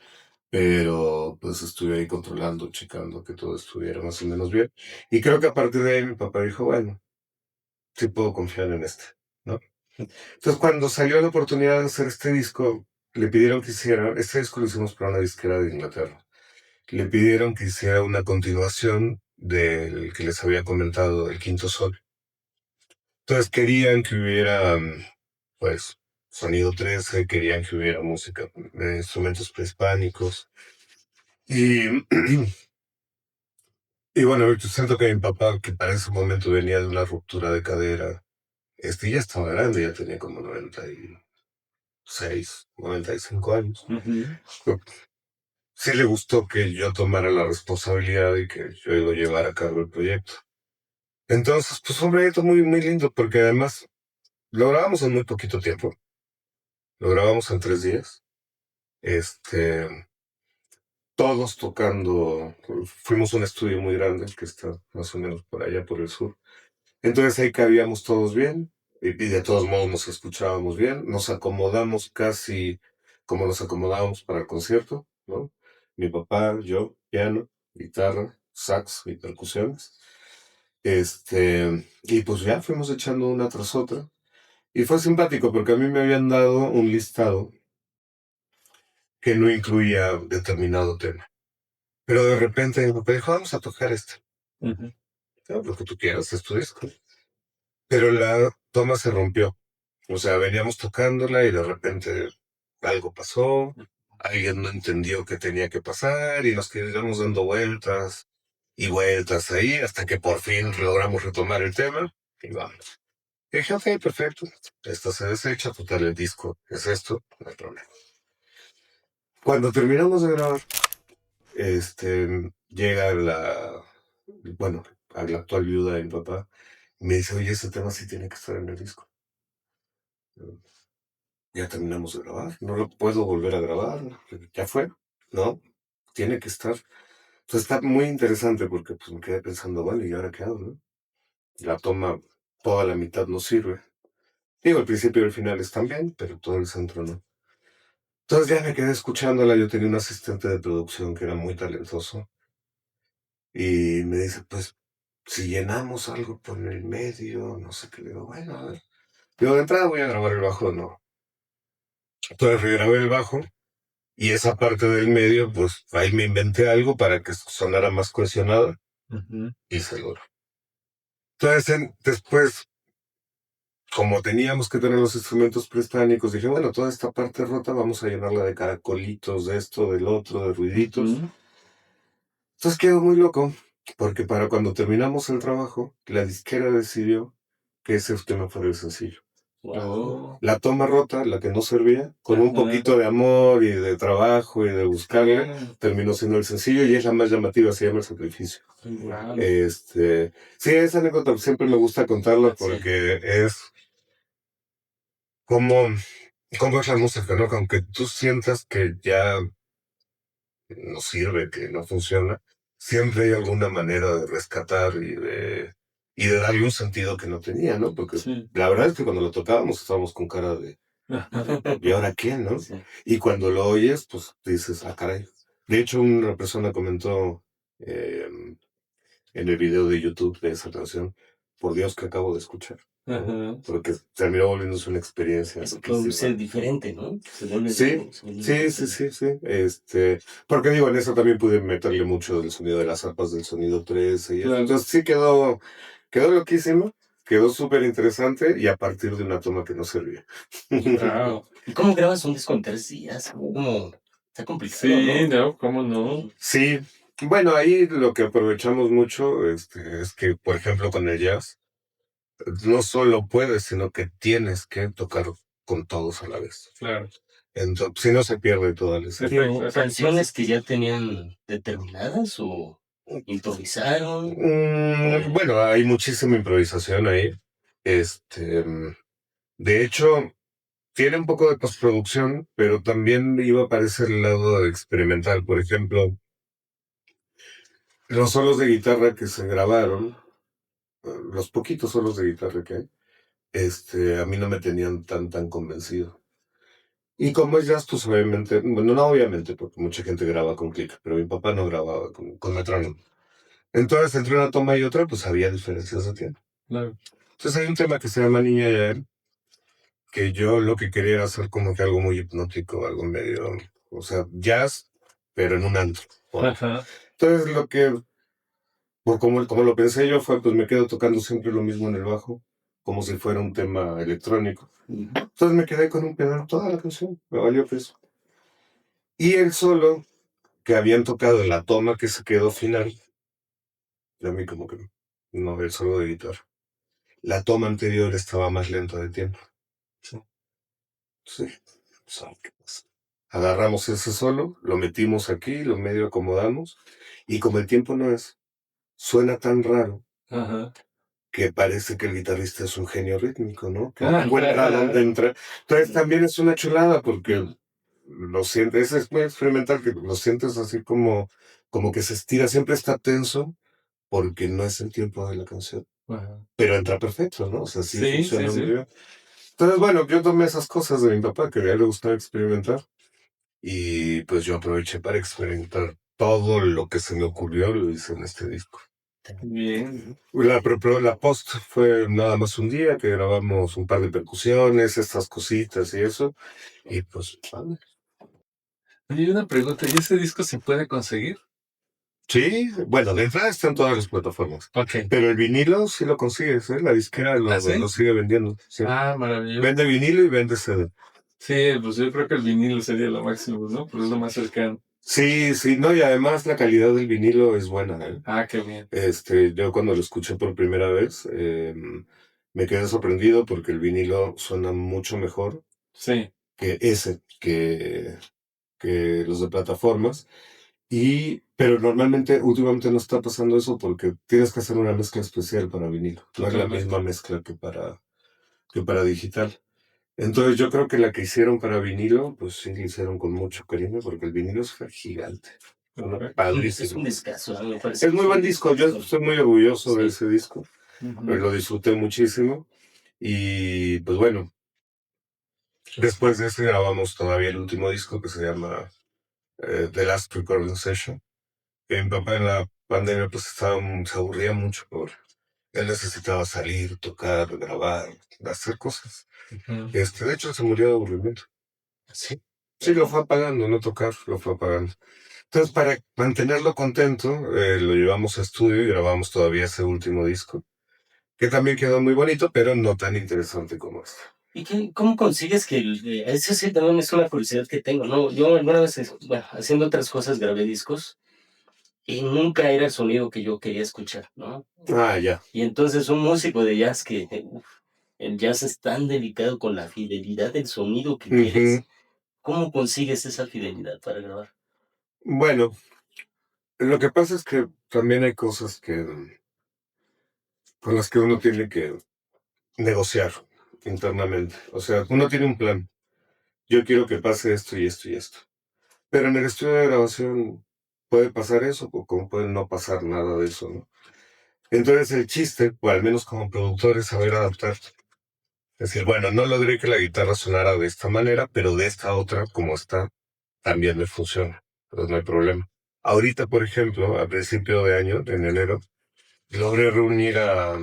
pero pues estuve ahí controlando, checando que todo estuviera más o menos bien. Y creo que a partir de ahí mi papá dijo, bueno, sí puedo confiar en este, ¿no? Entonces cuando salió la oportunidad de hacer este disco, le pidieron que hiciera, este disco lo hicimos para una disquera de Inglaterra. Le pidieron que hiciera una continuación del que les había comentado, El Quinto Sol. Entonces querían que hubiera, pues, sonido 13, querían que hubiera música de instrumentos prehispánicos. Y, y bueno, yo siento que mi papá, que para ese momento venía de una ruptura de cadera, ya estaba grande, ya tenía como 96, 95 años. Pero sí le gustó que yo tomara la responsabilidad y que yo lo llevara a cabo el proyecto. Entonces, pues fue un proyecto muy lindo, porque además lo grabamos en muy poquito tiempo. Lo grabamos en 3 días. Todos tocando, fuimos a un estudio muy grande que está más o menos por allá por el sur. Entonces ahí cabíamos todos bien y de todos modos nos escuchábamos bien. Nos acomodamos casi como nos acomodábamos para el concierto, ¿no? Mi papá, yo, piano, guitarra, sax y percusiones. Y pues ya fuimos echando una tras otra. Y fue simpático porque a mí me habían dado un listado que no incluía determinado tema. Pero de repente mi papá dijo, vamos a tocar este. Ujú. Lo que tú quieras, es tu disco. Pero la toma se rompió. O sea, veníamos tocándola y de repente algo pasó, alguien no entendió qué tenía que pasar y nos quedamos dando vueltas y vueltas ahí hasta que por fin logramos retomar el tema y vamos. Y dije, ok, perfecto, esto se desecha, total el disco es esto, no hay problema. Cuando terminamos de grabar, llega bueno, a la actual viuda de mi papá, y me dice, oye, ese tema sí tiene que estar en el disco. Ya terminamos de grabar, no lo puedo volver a grabar, ya fue, ¿no? Tiene que estar. Entonces está muy interesante porque pues me quedé pensando, bueno, ¿y ahora qué hago, no? La toma, toda la mitad no sirve. Digo, el principio y el final están bien, pero todo el centro no. Entonces ya me quedé escuchándola, yo tenía un asistente de producción que era muy talentoso y me dice, pues, si llenamos algo por el medio, no sé qué, le digo, bueno, a ver. Digo, de entrada voy a grabar el bajo, no. Entonces regrabé el bajo. Y esa parte del medio, pues ahí me inventé algo para que sonara más cohesionado y se logró. Entonces, después, como teníamos que tener los instrumentos prehispánicos, dije, bueno, toda esta parte rota vamos a llenarla de caracolitos, de esto, del otro, de ruiditos. Entonces quedó muy loco, porque para cuando terminamos el trabajo, la disquera decidió que ese tema fuera el sencillo. Wow. La toma rota, la que no servía, con un poquito de amor y de trabajo y de buscarle, terminó siendo el sencillo y es la más llamativa, se llama El Sacrificio. Wow. Sí, esa anécdota siempre me gusta contarla porque es como es la música, ¿no? Que aunque tú sientas que ya no sirve, que no funciona, siempre hay alguna manera de rescatar y de darle un sentido que no tenía, ¿no? Porque la verdad es que cuando lo tocábamos estábamos con cara de ¿y ahora qué, no? Sí. Y cuando lo oyes, pues dices, ah, caray. De hecho, una persona comentó en el video de YouTube de esa canción, por Dios que acabo de escuchar. Porque terminó volviéndose una experiencia. Es que puede ser diferente, ¿no? Sí, porque digo, en eso también pude meterle mucho del sonido de las arpas, del sonido 13 y eso. Entonces sí quedó loquísimo. Quedó súper interesante y a partir de una toma que no servía. Wow. ¿Y cómo grabas un disco en 3 días? ¿Cómo? Está complicado, Sí, ¿no? no, ¿cómo no? Sí, bueno, ahí lo que aprovechamos mucho es que, por ejemplo, con el jazz, no solo puedes, sino que tienes que tocar con todos a la vez. Claro. Entonces, si no se pierde toda la esencia. ¿Pero canciones que ya tenían determinadas o improvisaron? Bueno, hay muchísima improvisación ahí. De hecho, tiene un poco de postproducción, pero también iba a aparecer el lado experimental. Por ejemplo, los solos de guitarra que se grabaron, los poquitos solos de guitarra que hay, a mí no me tenían tan convencido. Y como es jazz, pues obviamente, bueno, no obviamente, porque mucha gente graba con click, pero mi papá no grababa con metrónomo. Entonces, entre una toma y otra, pues había diferencias de tiempo. Claro. Entonces hay un tema que se llama Niña y él, que yo lo que quería era hacer como que algo muy hipnótico, algo medio, o sea, jazz, pero en un antro. Entonces como lo pensé yo fue, pues me quedo tocando siempre lo mismo en el bajo, como si fuera un tema electrónico. Entonces me quedé con un pedal toda la canción, me valió peso. Y el solo que habían tocado en la toma que se quedó final, y a mí como que no, el solo de guitarra. La toma anterior estaba más lenta de tiempo. Sí. ¿Qué pasa? Agarramos ese solo, lo metimos aquí, lo medio acomodamos, y como el tiempo no es, suena tan raro que parece que el guitarrista es un genio rítmico, ¿no? Que encuentra dónde entra. Entonces también es una chulada porque lo sientes, es muy experimental, que lo sientes así como que se estira, siempre está tenso porque no es el tiempo de la canción. Pero entra perfecto, ¿no? O sea, sí funciona muy bien. Entonces, bueno, yo tomé esas cosas de mi papá, que a él le gustaba experimentar, y pues yo aproveché para experimentar todo lo que se me ocurrió, lo hice en este disco. Bien. La post fue nada más un día que grabamos un par de percusiones, estas cositas y eso. Y pues, vale. Oye, una pregunta, ¿y ese disco se puede conseguir? Sí, bueno, de entrada está en todas las plataformas. Ok. Pero el vinilo sí lo consigues, ¿eh? La disquera ¿Ah, sí? lo sigue vendiendo. Sí. Maravilloso. Vende vinilo y vende CD. Sí, pues yo creo que el vinilo sería lo máximo, ¿no? Pues es lo más cercano. Sí, sí, no, y además la calidad del vinilo es buena, ¿eh? Qué bien. Yo cuando lo escuché por primera vez, me quedé sorprendido porque el vinilo suena mucho mejor Sí. que los de plataformas. Pero normalmente, últimamente no está pasando eso porque tienes que hacer una mezcla especial para vinilo. No es la Totalmente. misma mezcla que para digital. Entonces yo creo que la que hicieron para vinilo, pues sí la hicieron con mucho cariño porque el vinilo es gigante. Correcto. Es Padrísimo. un discazo, me parece. Es muy buen disco, yo estoy muy orgulloso de Sí. ese disco. Lo disfruté muchísimo. Y pues bueno, después de ese grabamos todavía el último disco que se llama The Last Recording Session. Que mi papá en la pandemia pues se aburría mucho él necesitaba salir, tocar, grabar, hacer cosas. De hecho se murió de aburrimiento. Sí. Sí, lo fue apagando, no tocar, lo fue apagando. Entonces, para mantenerlo contento, lo llevamos a estudio y grabamos todavía ese último disco, que también quedó muy bonito, pero no tan interesante como este. ¿Y cómo consigues que eso sí también es una curiosidad que tengo, ¿no? Yo alguna vez, bueno, haciendo otras cosas grabé discos y nunca era el sonido que yo quería escuchar, ¿no? Ya. Y entonces un músico de jazz el jazz es tan delicado con la fidelidad del sonido que quieres. ¿Cómo consigues esa fidelidad para grabar? Bueno, lo que pasa es que también hay cosas con las que uno tiene que negociar internamente. O sea, uno tiene un plan. Yo quiero que pase esto y esto y esto. Pero en el estudio de grabación puede pasar eso, o como puede no pasar nada de eso, ¿no? Entonces el chiste, o al menos como productor, es saber adaptar. Es decir, bueno, no logré que la guitarra sonara de esta manera, pero de esta otra, como está, también me funciona. Entonces no hay problema. Ahorita, por ejemplo, a principio de año, en enero, logré reunir a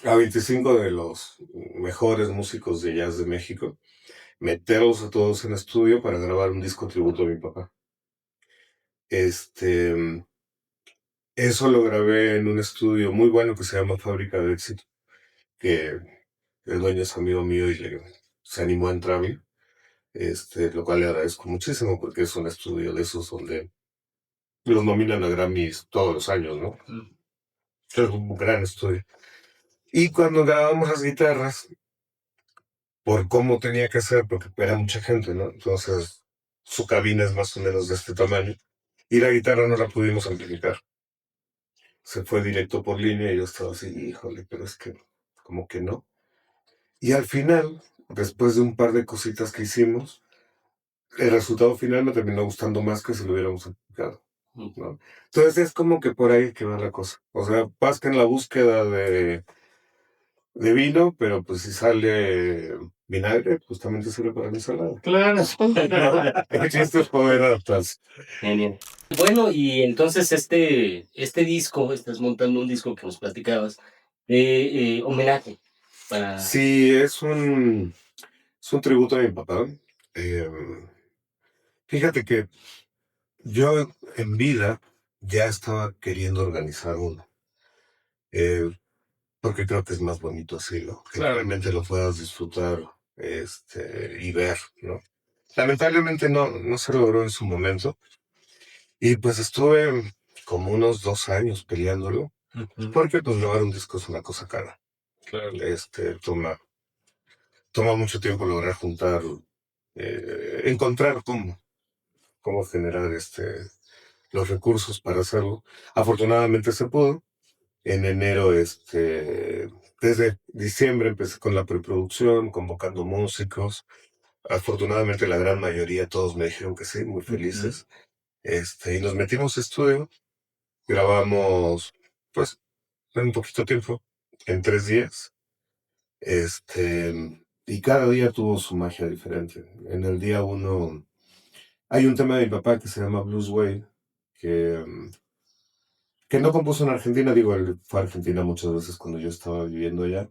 25 de los mejores músicos de jazz de México, meterlos a todos en estudio para grabar un disco tributo a mi papá. Eso lo grabé en un estudio muy bueno que se llama Fábrica de Éxito, que el dueño es amigo mío y se animó a entrarle, lo cual le agradezco muchísimo porque es un estudio de esos donde los nominan a Grammys todos los años, ¿no? Es un gran estudio. Y cuando grabamos las guitarras, por cómo tenía que ser, porque era mucha gente, ¿no? Entonces, su cabina es más o menos de este tamaño, y la guitarra no la pudimos amplificar. Se fue directo por línea y yo estaba así, híjole, pero es que como que no. Y al final, después de un par de cositas que hicimos, el resultado final me terminó gustando más que si lo hubiéramos aplicado, ¿no? Entonces es como que por ahí que va la cosa. O sea, vas que en la búsqueda de vino, pero pues si sale vinagre, pues también te sirve para la ensalada. Claro. El chiste es poder adaptarse. Genial. Bueno, y entonces este disco, estás montando un disco que nos platicabas, de homenaje para... Sí, es un tributo a mi papá. Fíjate que yo en vida ya estaba queriendo organizar uno, porque creo que es más bonito así, ¿no? Que Claro. realmente lo puedas disfrutar y ver, ¿no? Lamentablemente no se logró en su momento. Y pues estuve como unos 2 años peleándolo, porque pues grabar un disco es una cosa cara. Claro. Toma mucho tiempo lograr juntar, encontrar cómo generar los recursos para hacerlo. Afortunadamente se pudo. En enero, desde diciembre empecé con la preproducción, convocando músicos. Afortunadamente la gran mayoría, todos me dijeron que sí, muy felices. Y nos metimos a estudio, grabamos, pues, en un poquito tiempo, en 3 días. Y cada día tuvo su magia diferente. En el día 1 hay un tema de mi papá que se llama Blues Way, que que no compuso en Argentina, digo, él fue a Argentina muchas veces cuando yo estaba viviendo allá,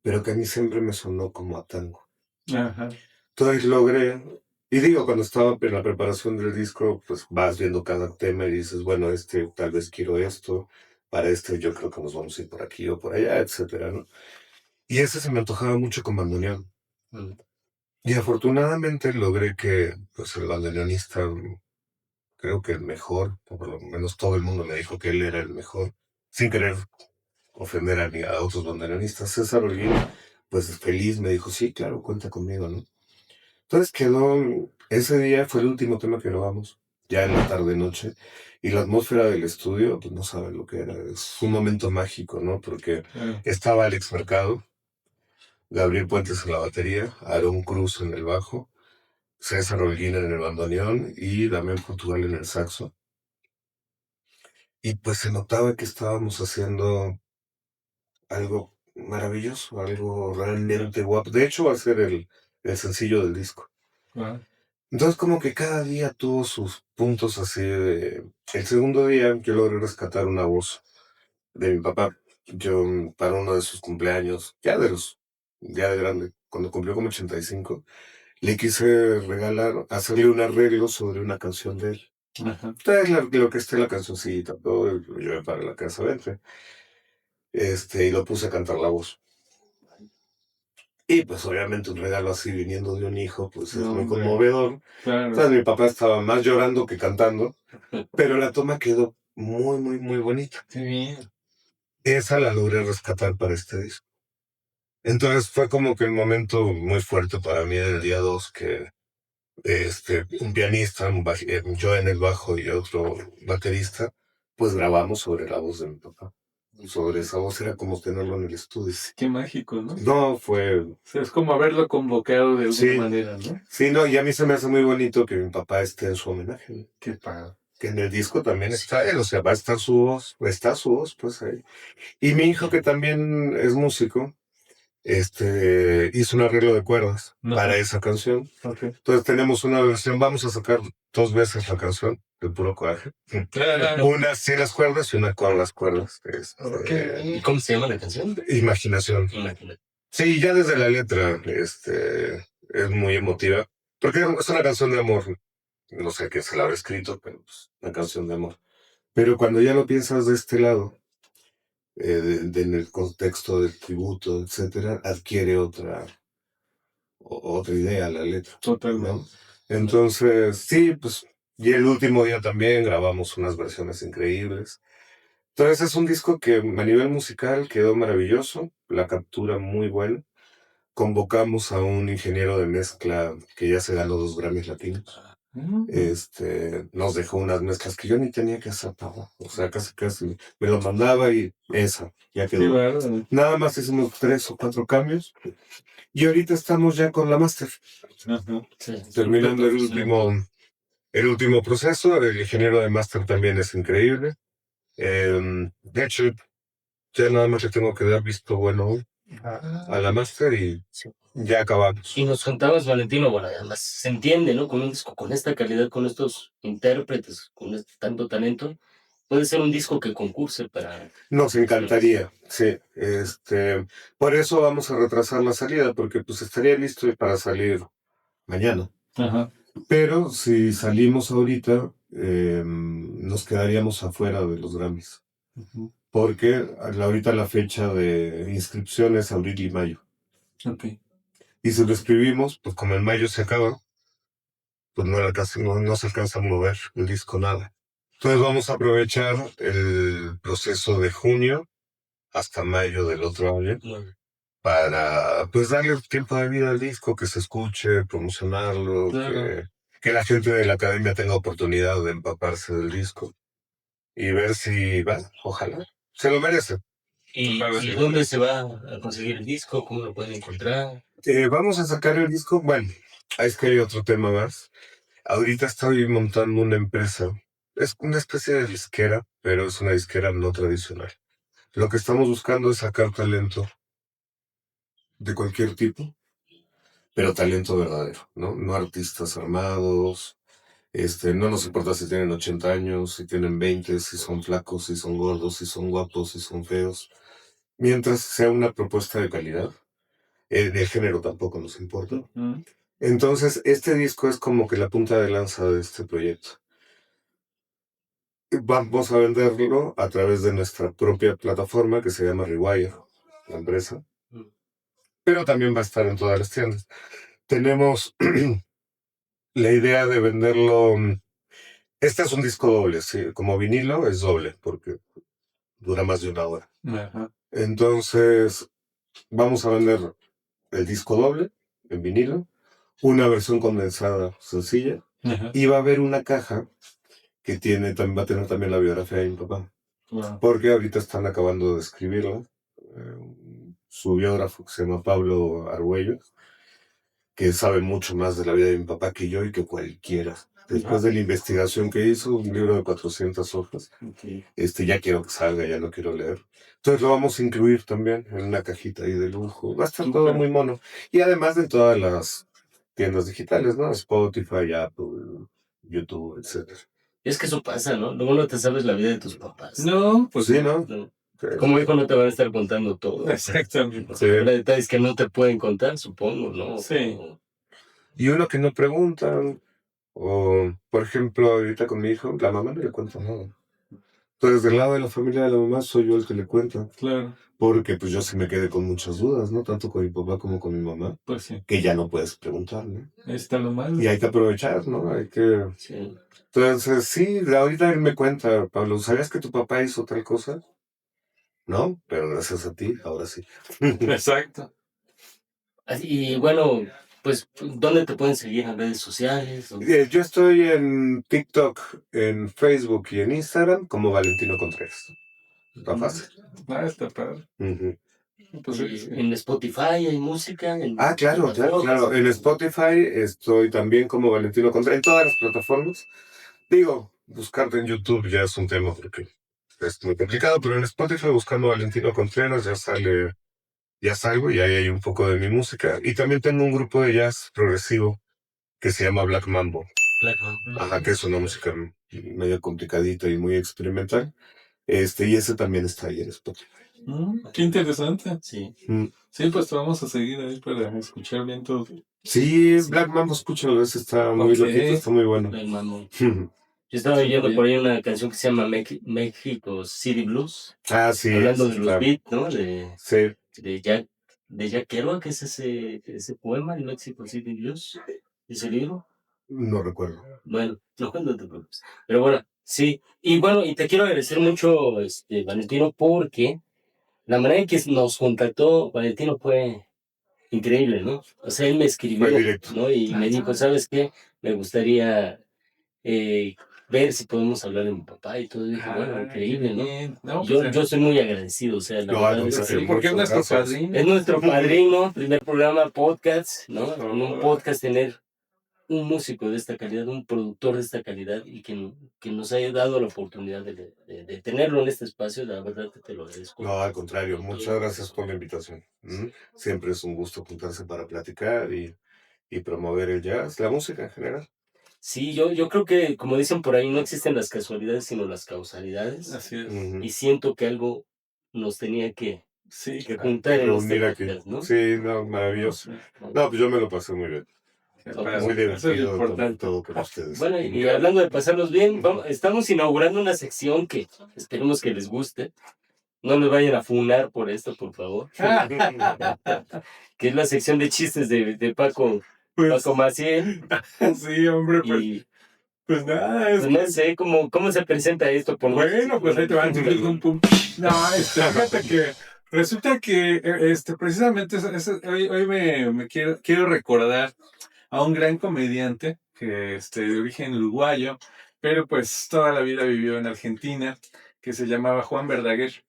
pero que a mí siempre me sonó como a tango. Ajá. Entonces logré, y digo, cuando estaba en la preparación del disco, pues vas viendo cada tema y dices, bueno, tal vez quiero esto, para yo creo que nos vamos a ir por aquí o por allá, etcétera, ¿no? Y ese se me antojaba mucho con bandoneón. Y afortunadamente logré que, pues, el bandoneonista, creo que el mejor, o por lo menos todo el mundo me dijo que él era el mejor, sin querer ofender a otros bandoneonistas. César Holguín, pues feliz, me dijo, sí, claro, cuenta conmigo, ¿no? Entonces ese día fue el último tema que grabamos, ya en la tarde-noche, y la atmósfera del estudio, pues no saben lo que era, es un momento mágico, ¿no? Porque estaba Alex Mercado, Gabriel Puentes en la batería, Aarón Cruz en el bajo, César Holguín en el bandoneón y Damián Portugal en el saxo. Y pues se notaba que estábamos haciendo algo maravilloso, algo realmente guapo. De hecho, va a ser el sencillo del disco. Entonces, como que cada día tuvo sus puntos así de... El segundo día yo logré rescatar una voz de mi papá. Yo, para uno de sus cumpleaños, ya de grande, cuando cumplió como 85, le quise hacerle un arreglo sobre una canción de él. Entonces, lo que esté la cancioncita, todo, lo llevé para la casa, vente. Y lo puse a cantar la voz. Y pues obviamente un regalo así viniendo de un hijo, pues es muy conmovedor. Claro. Entonces mi papá estaba más llorando que cantando, pero la toma quedó muy, muy, muy bonita. Qué bien. Esa la logré rescatar para este disco. Entonces fue como que un momento muy fuerte para mí el día 2 que un pianista, yo en el bajo y otro baterista, pues grabamos sobre la voz de mi papá. Sobre esa voz era como tenerlo en el estudio. Qué mágico, ¿no? No, fue... O sea, es como haberlo convocado de alguna manera, ¿no? Sí, no, y a mí se me hace muy bonito que mi papá esté en su homenaje, ¿no? Qué padre. Que en el disco también está él, o sea, va a estar su voz, está su voz, pues ahí. Y mi hijo, que también es músico, hizo un arreglo de cuerdas para esa canción. Okay. Entonces tenemos una versión, vamos a sacar 2 veces la canción, de puro coraje. Una sin las cuerdas y una con las cuerdas. ¿Y cómo se llama la canción? Imaginación. Sí, ya desde la letra, es muy emotiva, porque es una canción de amor. No sé quién se la habrá escrito, pero pues, una canción de amor. Pero cuando ya lo piensas de este lado, en el contexto del tributo, etcétera, adquiere otra idea la letra. Totalmente. ¿No? Entonces, sí, pues, y el último día también grabamos unas versiones increíbles. Entonces es un disco que a nivel musical quedó maravilloso, la captura muy buena. Convocamos a un ingeniero de mezcla que ya se ganó 2 Grammys latinos. Nos dejó unas mezclas que yo ni tenía que hacer todo. O sea, casi me lo mandaba y ya quedó. Sí, bueno. Nada más hicimos 3 o 4 cambios. Y ahorita estamos ya con la máster. Sí, terminando el último proceso. El ingeniero de máster también es increíble. De hecho, ya nada más le tengo que dar visto bueno a la máster y ya acabamos. Y nos contabas, Valentino, bueno, además se entiende, ¿no? Con un disco con esta calidad, con estos intérpretes, con tanto talento, puede ser un disco que concurse para... Nos encantaría, sí. Por eso vamos a retrasar la salida, porque pues estaría listo para salir mañana. Ajá. Pero si salimos ahorita, nos quedaríamos afuera de los Grammys. Uh-huh. Porque ahorita la fecha de inscripción es abril y mayo. Okay. Y si lo escribimos, pues como en mayo se acaba, pues no se alcanza a mover el disco nada. Entonces vamos a aprovechar el proceso de junio hasta mayo del otro año para pues darle tiempo de vida al disco, que se escuche, promocionarlo, que la gente de la academia tenga oportunidad de empaparse del disco y ver si ojalá, se lo merece. ¿Y dónde se va a conseguir el disco? ¿Cómo lo pueden encontrar? Vamos a sacar el disco, bueno, es que hay otro tema más. Ahorita estoy montando una empresa. Es una especie de disquera, pero es una disquera no tradicional. Lo que estamos buscando es sacar talento de cualquier tipo, pero talento verdadero, ¿no? No artistas armados, No nos importa si tienen 80 años, si tienen 20, si son flacos, si son gordos, si son guapos, si son feos. Mientras sea una propuesta de calidad, de género tampoco nos importa. Ujú. Entonces, este disco es como que la punta de lanza de este proyecto. Vamos a venderlo a través de nuestra propia plataforma que se llama Rewire, la empresa, pero también va a estar en todas las tiendas. Tenemos la idea de venderlo. Este es un disco doble, sí, como vinilo es doble, porque dura más de 1 hora. Ajá. Entonces, vamos a vender el disco doble en vinilo, una versión condensada sencilla, Ajá. y va a haber una caja que va a tener también la biografía de mi papá, Wow. porque ahorita están acabando de escribirla. Su biógrafo, que se llama Pablo Argüello, que sabe mucho más de la vida de mi papá que yo y que cualquiera. Después de la investigación que hizo, un libro de 400 hojas, Okay. ya quiero que salga, ya lo quiero leer. Entonces lo vamos a incluir también en una cajita ahí de lujo. Va a estar todo muy mono. Y además de todas las tiendas digitales, ¿no? Spotify, Apple, YouTube, etc. Es que eso pasa, ¿no? Luego no te sabes la vida de tus papás. No, pues Sí, ¿no? No. Como hijo no te van a estar contando todo. Exactamente. Sí. Habrá detalles que no te pueden contar, supongo, ¿no? Sí. Y uno que no preguntan, o por ejemplo, ahorita con mi hijo, la mamá no le cuenta nada. Entonces, del lado de la familia de la mamá, soy yo el que le cuenta. Claro. Porque pues yo sí me quedé con muchas dudas, ¿no? Tanto con mi papá como con mi mamá, Pues sí. que ya no puedes preguntar, ¿no? Ahí está lo malo. Y hay que aprovechar, ¿no? Hay que... Sí. Entonces, sí, ahorita él me cuenta, Pablo, ¿sabías que tu papá hizo tal cosa? No, pero gracias a ti, ahora sí. Exacto. Y bueno, pues, ¿dónde te pueden seguir en redes sociales? Yo estoy en TikTok, en Facebook y en Instagram como Valentino Contreras. Está fácil. Ah, está padre. Ujú. Pues sí. En Spotify hay música. Claro. En Spotify estoy también como Valentino Contreras, en todas las plataformas. Digo, buscarte en YouTube ya es un tema porque es muy complicado, pero en Spotify buscando Valentino Contreras ya salgo y ahí hay un poco de mi música. Y también tengo un grupo de jazz progresivo que se llama Black Mambo. Ajá, que es una música medio complicadita y muy experimental. Y ese también está ahí en Spotify. Qué interesante. Sí. Sí, pues te vamos a seguir ahí para escuchar bien todo. Sí, Black Mambo, escúchalo, ese está muy loquito, está muy bueno. Black Mambo. Yo estaba oyendo por ahí una canción que se llama México City Blues. Ah, sí. Hablando de los beats, ¿no? Sí. De Jack Kerouac, que es ese poema, el México City Blues, ese libro. No recuerdo. Bueno, no te preocupes. Pero bueno, sí. Y bueno, y te quiero agradecer mucho, Valentino, porque la manera en que nos contactó Valentino fue increíble, ¿no? O sea, él me escribió, ¿no? Y me dijo, ¿sabes qué? Me gustaría ver si podemos hablar de mi papá y todo. Y dije, bueno, increíble, ¿no? Yo soy muy agradecido, o sea, la verdad es que... Porque es nuestro padrino. Es nuestro padrino, primer programa, podcast, ¿no? En un podcast tener un músico de esta calidad, un productor de esta calidad y que nos haya dado la oportunidad de tenerlo en este espacio, la verdad que te lo agradezco. No, al contrario, muchas gracias por la invitación. Siempre es un gusto juntarse para platicar y promover el jazz, la música en general. Sí, yo creo que, como dicen por ahí, no existen las casualidades, sino las causalidades. Así es. Y siento que algo nos tenía que juntar en este podcast, ¿no? Sí, no, maravilloso. No, pues yo me lo pasé muy bien. Muy divertido todo con ustedes. Bueno, y hablando de pasarlos bien, estamos inaugurando una sección que esperemos que les guste. No nos vayan a funar por esto, por favor. Que es la sección de chistes de Paco Maciel. Sí, hombre, pues nada. Pues no sé cómo se presenta esto. Bueno, pues ahí te van. No, fíjate que resulta que precisamente hoy me quiero recordar a un gran comediante que de origen uruguayo, pero pues toda la vida vivió en Argentina, que se llamaba Juan Verdaguer.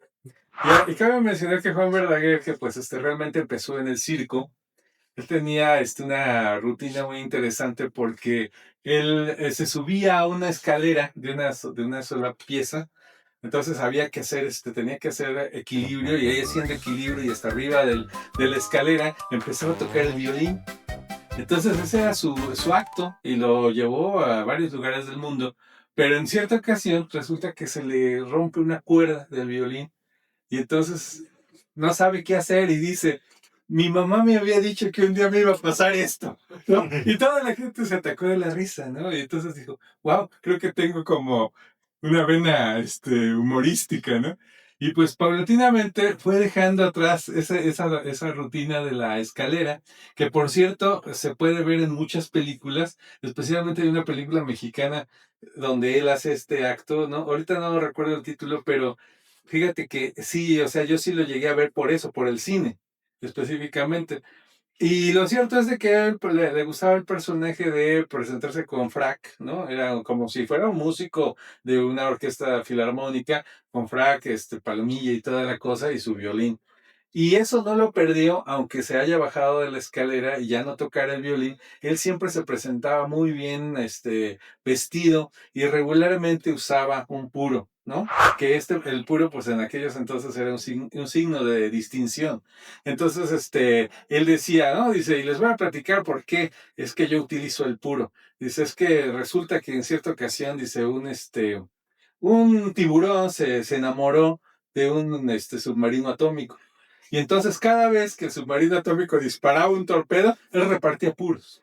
Y cabe mencionar que Juan Verdaguer, que pues realmente empezó en el circo, él tenía una rutina muy interesante porque él se subía a una escalera de una sola pieza. Entonces tenía que hacer equilibrio, y ahí haciendo equilibrio y hasta arriba de la escalera empezaba a tocar el violín. Entonces ese era su acto y lo llevó a varios lugares del mundo, pero en cierta ocasión resulta que se le rompe una cuerda del violín y entonces no sabe qué hacer y dice, mi mamá me había dicho que un día me iba a pasar esto, ¿no? Y toda la gente se atacó de la risa, ¿no? Y entonces dijo, wow, creo que tengo como una vena humorística, ¿no? Y pues paulatinamente fue dejando atrás esa rutina de la escalera, que por cierto se puede ver en muchas películas, especialmente hay una película mexicana donde él hace este acto, ¿no? Ahorita no recuerdo el título, pero fíjate que sí, o sea, yo sí lo llegué a ver por eso, por el cine, específicamente. Y lo cierto es de que a él pues, le gustaba el personaje de presentarse con frac, ¿no? Era como si fuera un músico de una orquesta filarmónica, con frac, palomilla y toda la cosa, y su violín. Y eso no lo perdió, aunque se haya bajado de la escalera y ya no tocara el violín. Él siempre se presentaba muy bien, vestido y regularmente usaba un puro, ¿no? Que el puro, pues en aquellos entonces era un signo de distinción. Entonces, él decía, ¿no? Dice, y les voy a platicar por qué es que yo utilizo el puro. Dice, es que resulta que en cierta ocasión, dice, un tiburón se enamoró de un submarino atómico. Y entonces cada vez que el submarino atómico disparaba un torpedo, él repartía puros.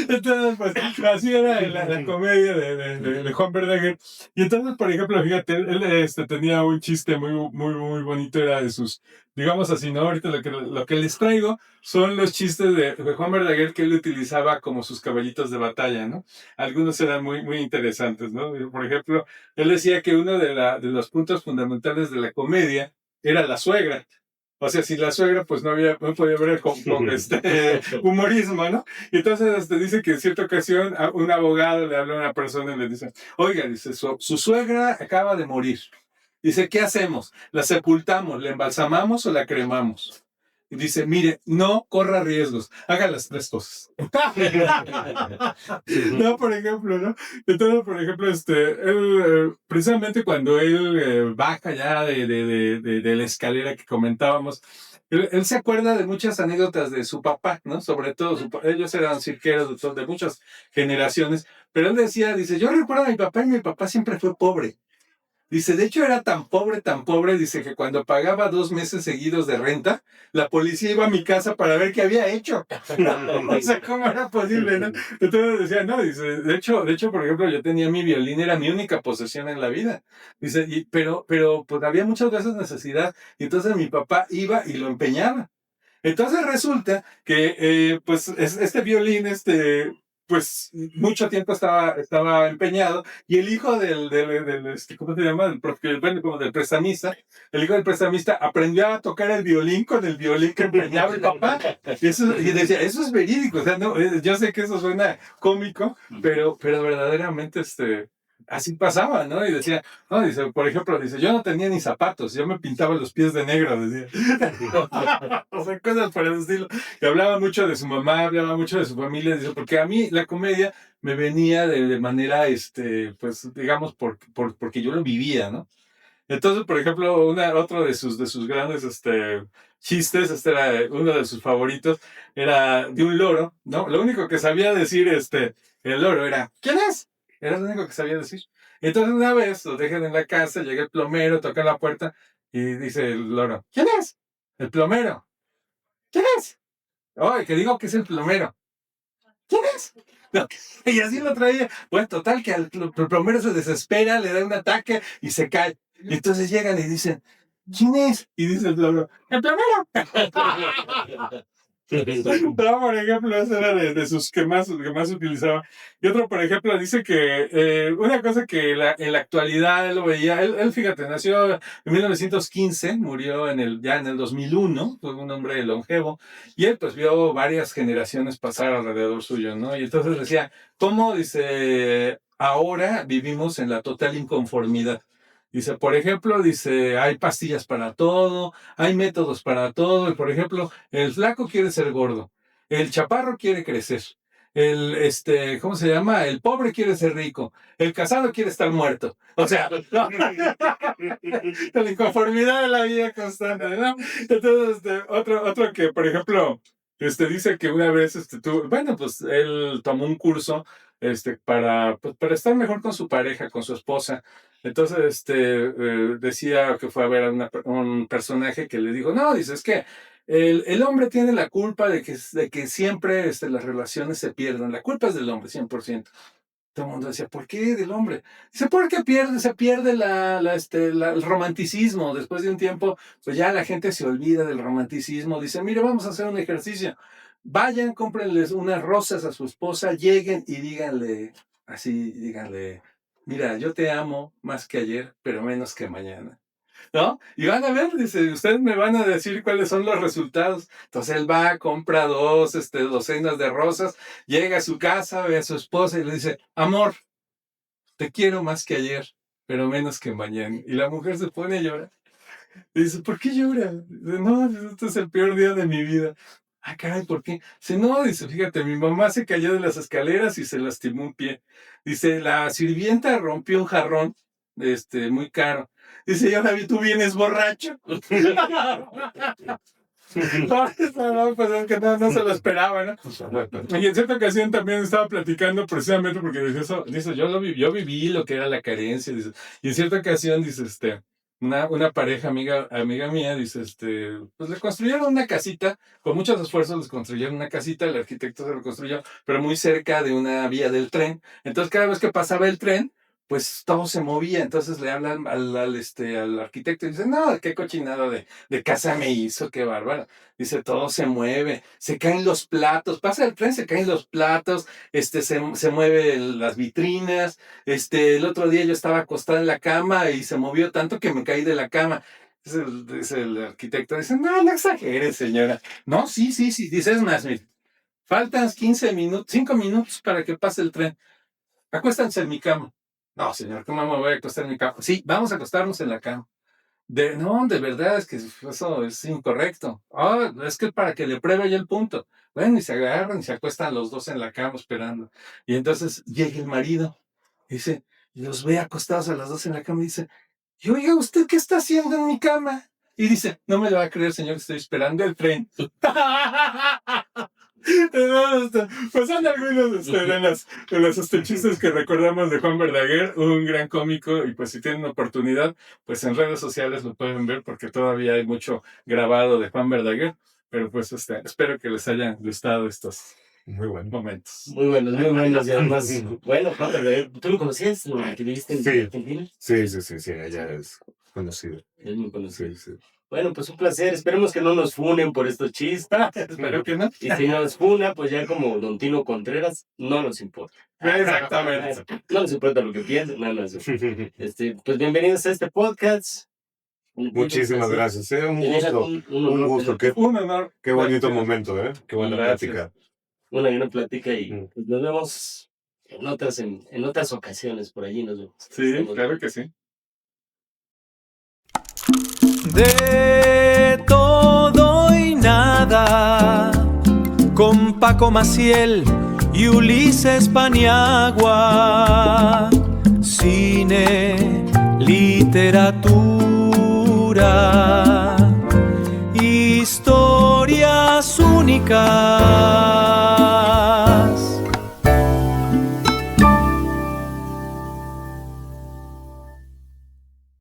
Entonces, pues así era la comedia de Juan Verdaguer. Y entonces, por ejemplo, fíjate, él tenía un chiste muy bonito, era de sus, digamos así, ¿no? Ahorita lo que les traigo son los chistes de Juan Verdaguer que él utilizaba como sus caballitos de batalla, ¿no? Algunos eran muy interesantes, ¿no? Por ejemplo, él decía que uno de los puntos fundamentales de la comedia era la suegra. O sea, sin la suegra, pues no podía haber con humorismo, ¿no? Y entonces dice que en cierta ocasión un abogado le habla a una persona y le dice, oiga, dice, su suegra acaba de morir. Dice, ¿qué hacemos? ¿La sepultamos, la embalsamamos o la cremamos? Y dice, mire, no corra riesgos, haga las tres cosas. No, por ejemplo, ¿no? Entonces, por ejemplo, él, precisamente cuando él baja ya de la escalera que comentábamos, él se acuerda de muchas anécdotas de su papá, ¿no? Sobre todo, ellos eran cirqueros de muchas generaciones, pero él decía, dice, yo recuerdo a mi papá y mi papá siempre fue pobre. Dice, de hecho era tan pobre, dice que cuando pagaba 2 meses seguidos de renta, la policía iba a mi casa para ver qué había hecho. O sea, ¿cómo era posible, no? Entonces decía, no, dice, de hecho, por ejemplo, yo tenía mi violín, era mi única posesión en la vida. Dice, pero pues había muchas veces necesidad, y entonces mi papá iba y lo empeñaba. Entonces resulta que, pues, este violín, pues, mucho tiempo estaba empeñado, y el hijo ¿cómo se llama? Bueno, como del prestamista, el hijo del prestamista aprendió a tocar el violín con el violín que empeñaba el papá. Y decía, eso es verídico, o sea, no, yo sé que eso suena cómico, pero verdaderamente, así pasaba, ¿no? Y decía, no, dice, por ejemplo, dice, yo no tenía ni zapatos, yo me pintaba los pies de negro, decía. O sea, cosas por el estilo. Y hablaba mucho de su mamá, hablaba mucho de su familia, dice, porque a mí la comedia me venía de manera, pues, digamos, porque yo lo vivía, ¿no? Entonces, por ejemplo, otro de sus grandes, chistes, era uno de sus favoritos, era de un loro, ¿no? Lo único que sabía decir, el loro era, ¿quién es? Era lo único que sabía decir. Entonces, una vez lo dejan en la casa, llega el plomero, toca la puerta y dice el loro, ¿quién es? El plomero. ¿Quién es? Oye, que digo que es el plomero. ¿Quién es? No, y así lo traía. Bueno, total, que el plomero se desespera, le da un ataque y se cae. Y entonces llegan y dicen, ¿quién es? Y dice el plomero, ¡el plomero! No, por ejemplo, ese era de sus que más utilizaba. Y otro, por ejemplo, dice que una cosa que en la actualidad él lo veía, él, fíjate, nació en 1915, murió ya en el 2001, fue un hombre longevo, y él pues vio varias generaciones pasar alrededor suyo, ¿no? Y entonces decía, ¿cómo, dice, ahora vivimos en la total inconformidad? Dice, por ejemplo, dice, hay pastillas para todo, hay métodos para todo, y por ejemplo, el flaco quiere ser gordo, el chaparro quiere crecer, ¿cómo se llama? El pobre quiere ser rico, el casado quiere estar muerto. O sea, no. La inconformidad de la vida constante, ¿no? Entonces, otro que, por ejemplo, Dice que una vez pues él tomó un curso para estar mejor con su pareja, con su esposa. Entonces, decía que fue a ver a un personaje que le dijo, no, dice, es que el hombre tiene la culpa de que siempre las relaciones se pierden. La culpa es del hombre, 100%. Todo el mundo decía, ¿por qué del hombre? Dice, porque se pierde el romanticismo. Después de un tiempo, pues ya la gente se olvida del romanticismo. Dice, mire, vamos a hacer un ejercicio. Vayan, cómprenles unas rosas a su esposa, lleguen y díganle, mira, yo te amo más que ayer, pero menos que mañana. ¿No? Y van a ver, dice, ustedes me van a decir cuáles son los resultados. Entonces él va, compra docenas de rosas, llega a su casa, ve a su esposa y le dice, amor, te quiero más que ayer, pero menos que mañana. Y la mujer se pone a llorar. Y dice, ¿por qué llora? Dice, no, este es el peor día de mi vida. Ah, caray, ¿por qué? Dice, no, dice, fíjate, mi mamá se cayó de las escaleras y se lastimó un pie. Dice, la sirvienta rompió un jarrón, muy caro. Dice, y ahora tú vienes borracho. No, pues es que no se lo esperaba, ¿no? Y en cierta ocasión también estaba platicando precisamente porque dice, yo viví lo que era la carencia. Dice, y en cierta ocasión, dice, una pareja amiga mía, dice, pues le construyeron una casita, con muchos esfuerzos les construyeron una casita, el arquitecto se lo construyó, pero muy cerca de una vía del tren. Entonces cada vez que pasaba el tren, pues todo se movía. Entonces le hablan al arquitecto y dice, no, qué cochinada de casa me hizo, qué bárbaro. Dice, todo se mueve, se caen los platos, pasa el tren, se caen los platos, se mueven las vitrinas. El otro día yo estaba acostada en la cama y se movió tanto que me caí de la cama. Dice el arquitecto, dice, no exageres, señora. No, sí, dice, es más, mire, faltan 5 minutos para que pase el tren. Acuéstanse en mi cama. No, señor, ¿cómo me voy a acostar en mi cama? Sí, vamos a acostarnos en la cama. No, de verdad, es que eso es incorrecto. Es que para que le pruebe ya el punto. Bueno, y se agarran y se acuestan los dos en la cama esperando. Y entonces llega el marido, dice, y los ve acostados a los dos en la cama y dice, y oiga, ¿usted qué está haciendo en mi cama? Y dice, no me lo va a creer, señor, que estoy esperando el tren. Pues son algunos de los chistes que recordamos de Juan Verdaguer, un gran cómico, y pues si tienen oportunidad, pues en redes sociales lo pueden ver porque todavía hay mucho grabado de Juan Verdaguer, pero pues espero que les hayan gustado estos muy buenos momentos. Muy buenos y además, bueno, Juan Verdaguer, ¿tú lo conocías? ¿Lo que viviste en Argentina? Sí, allá es conocido. Es muy conocido. Sí. Bueno, pues un placer. Esperemos que no nos funen por estos chistes. Espero que no. Y si nos funa, pues ya como Don Tino Contreras, no nos importa. Exactamente. No nos importa lo que piensen. No. Pues bienvenidos a este podcast. Muchísimas gracias. Un gusto. Un gusto. Un honor. Qué bonito momento, ¿eh? Qué buena plática. Una gran plática y pues nos vemos en otras ocasiones por allí. Nos vemos. Sí, claro que sí. De todo y nada, con Paco Maciel y Ulises Paniagua. Cine, literatura, historias únicas.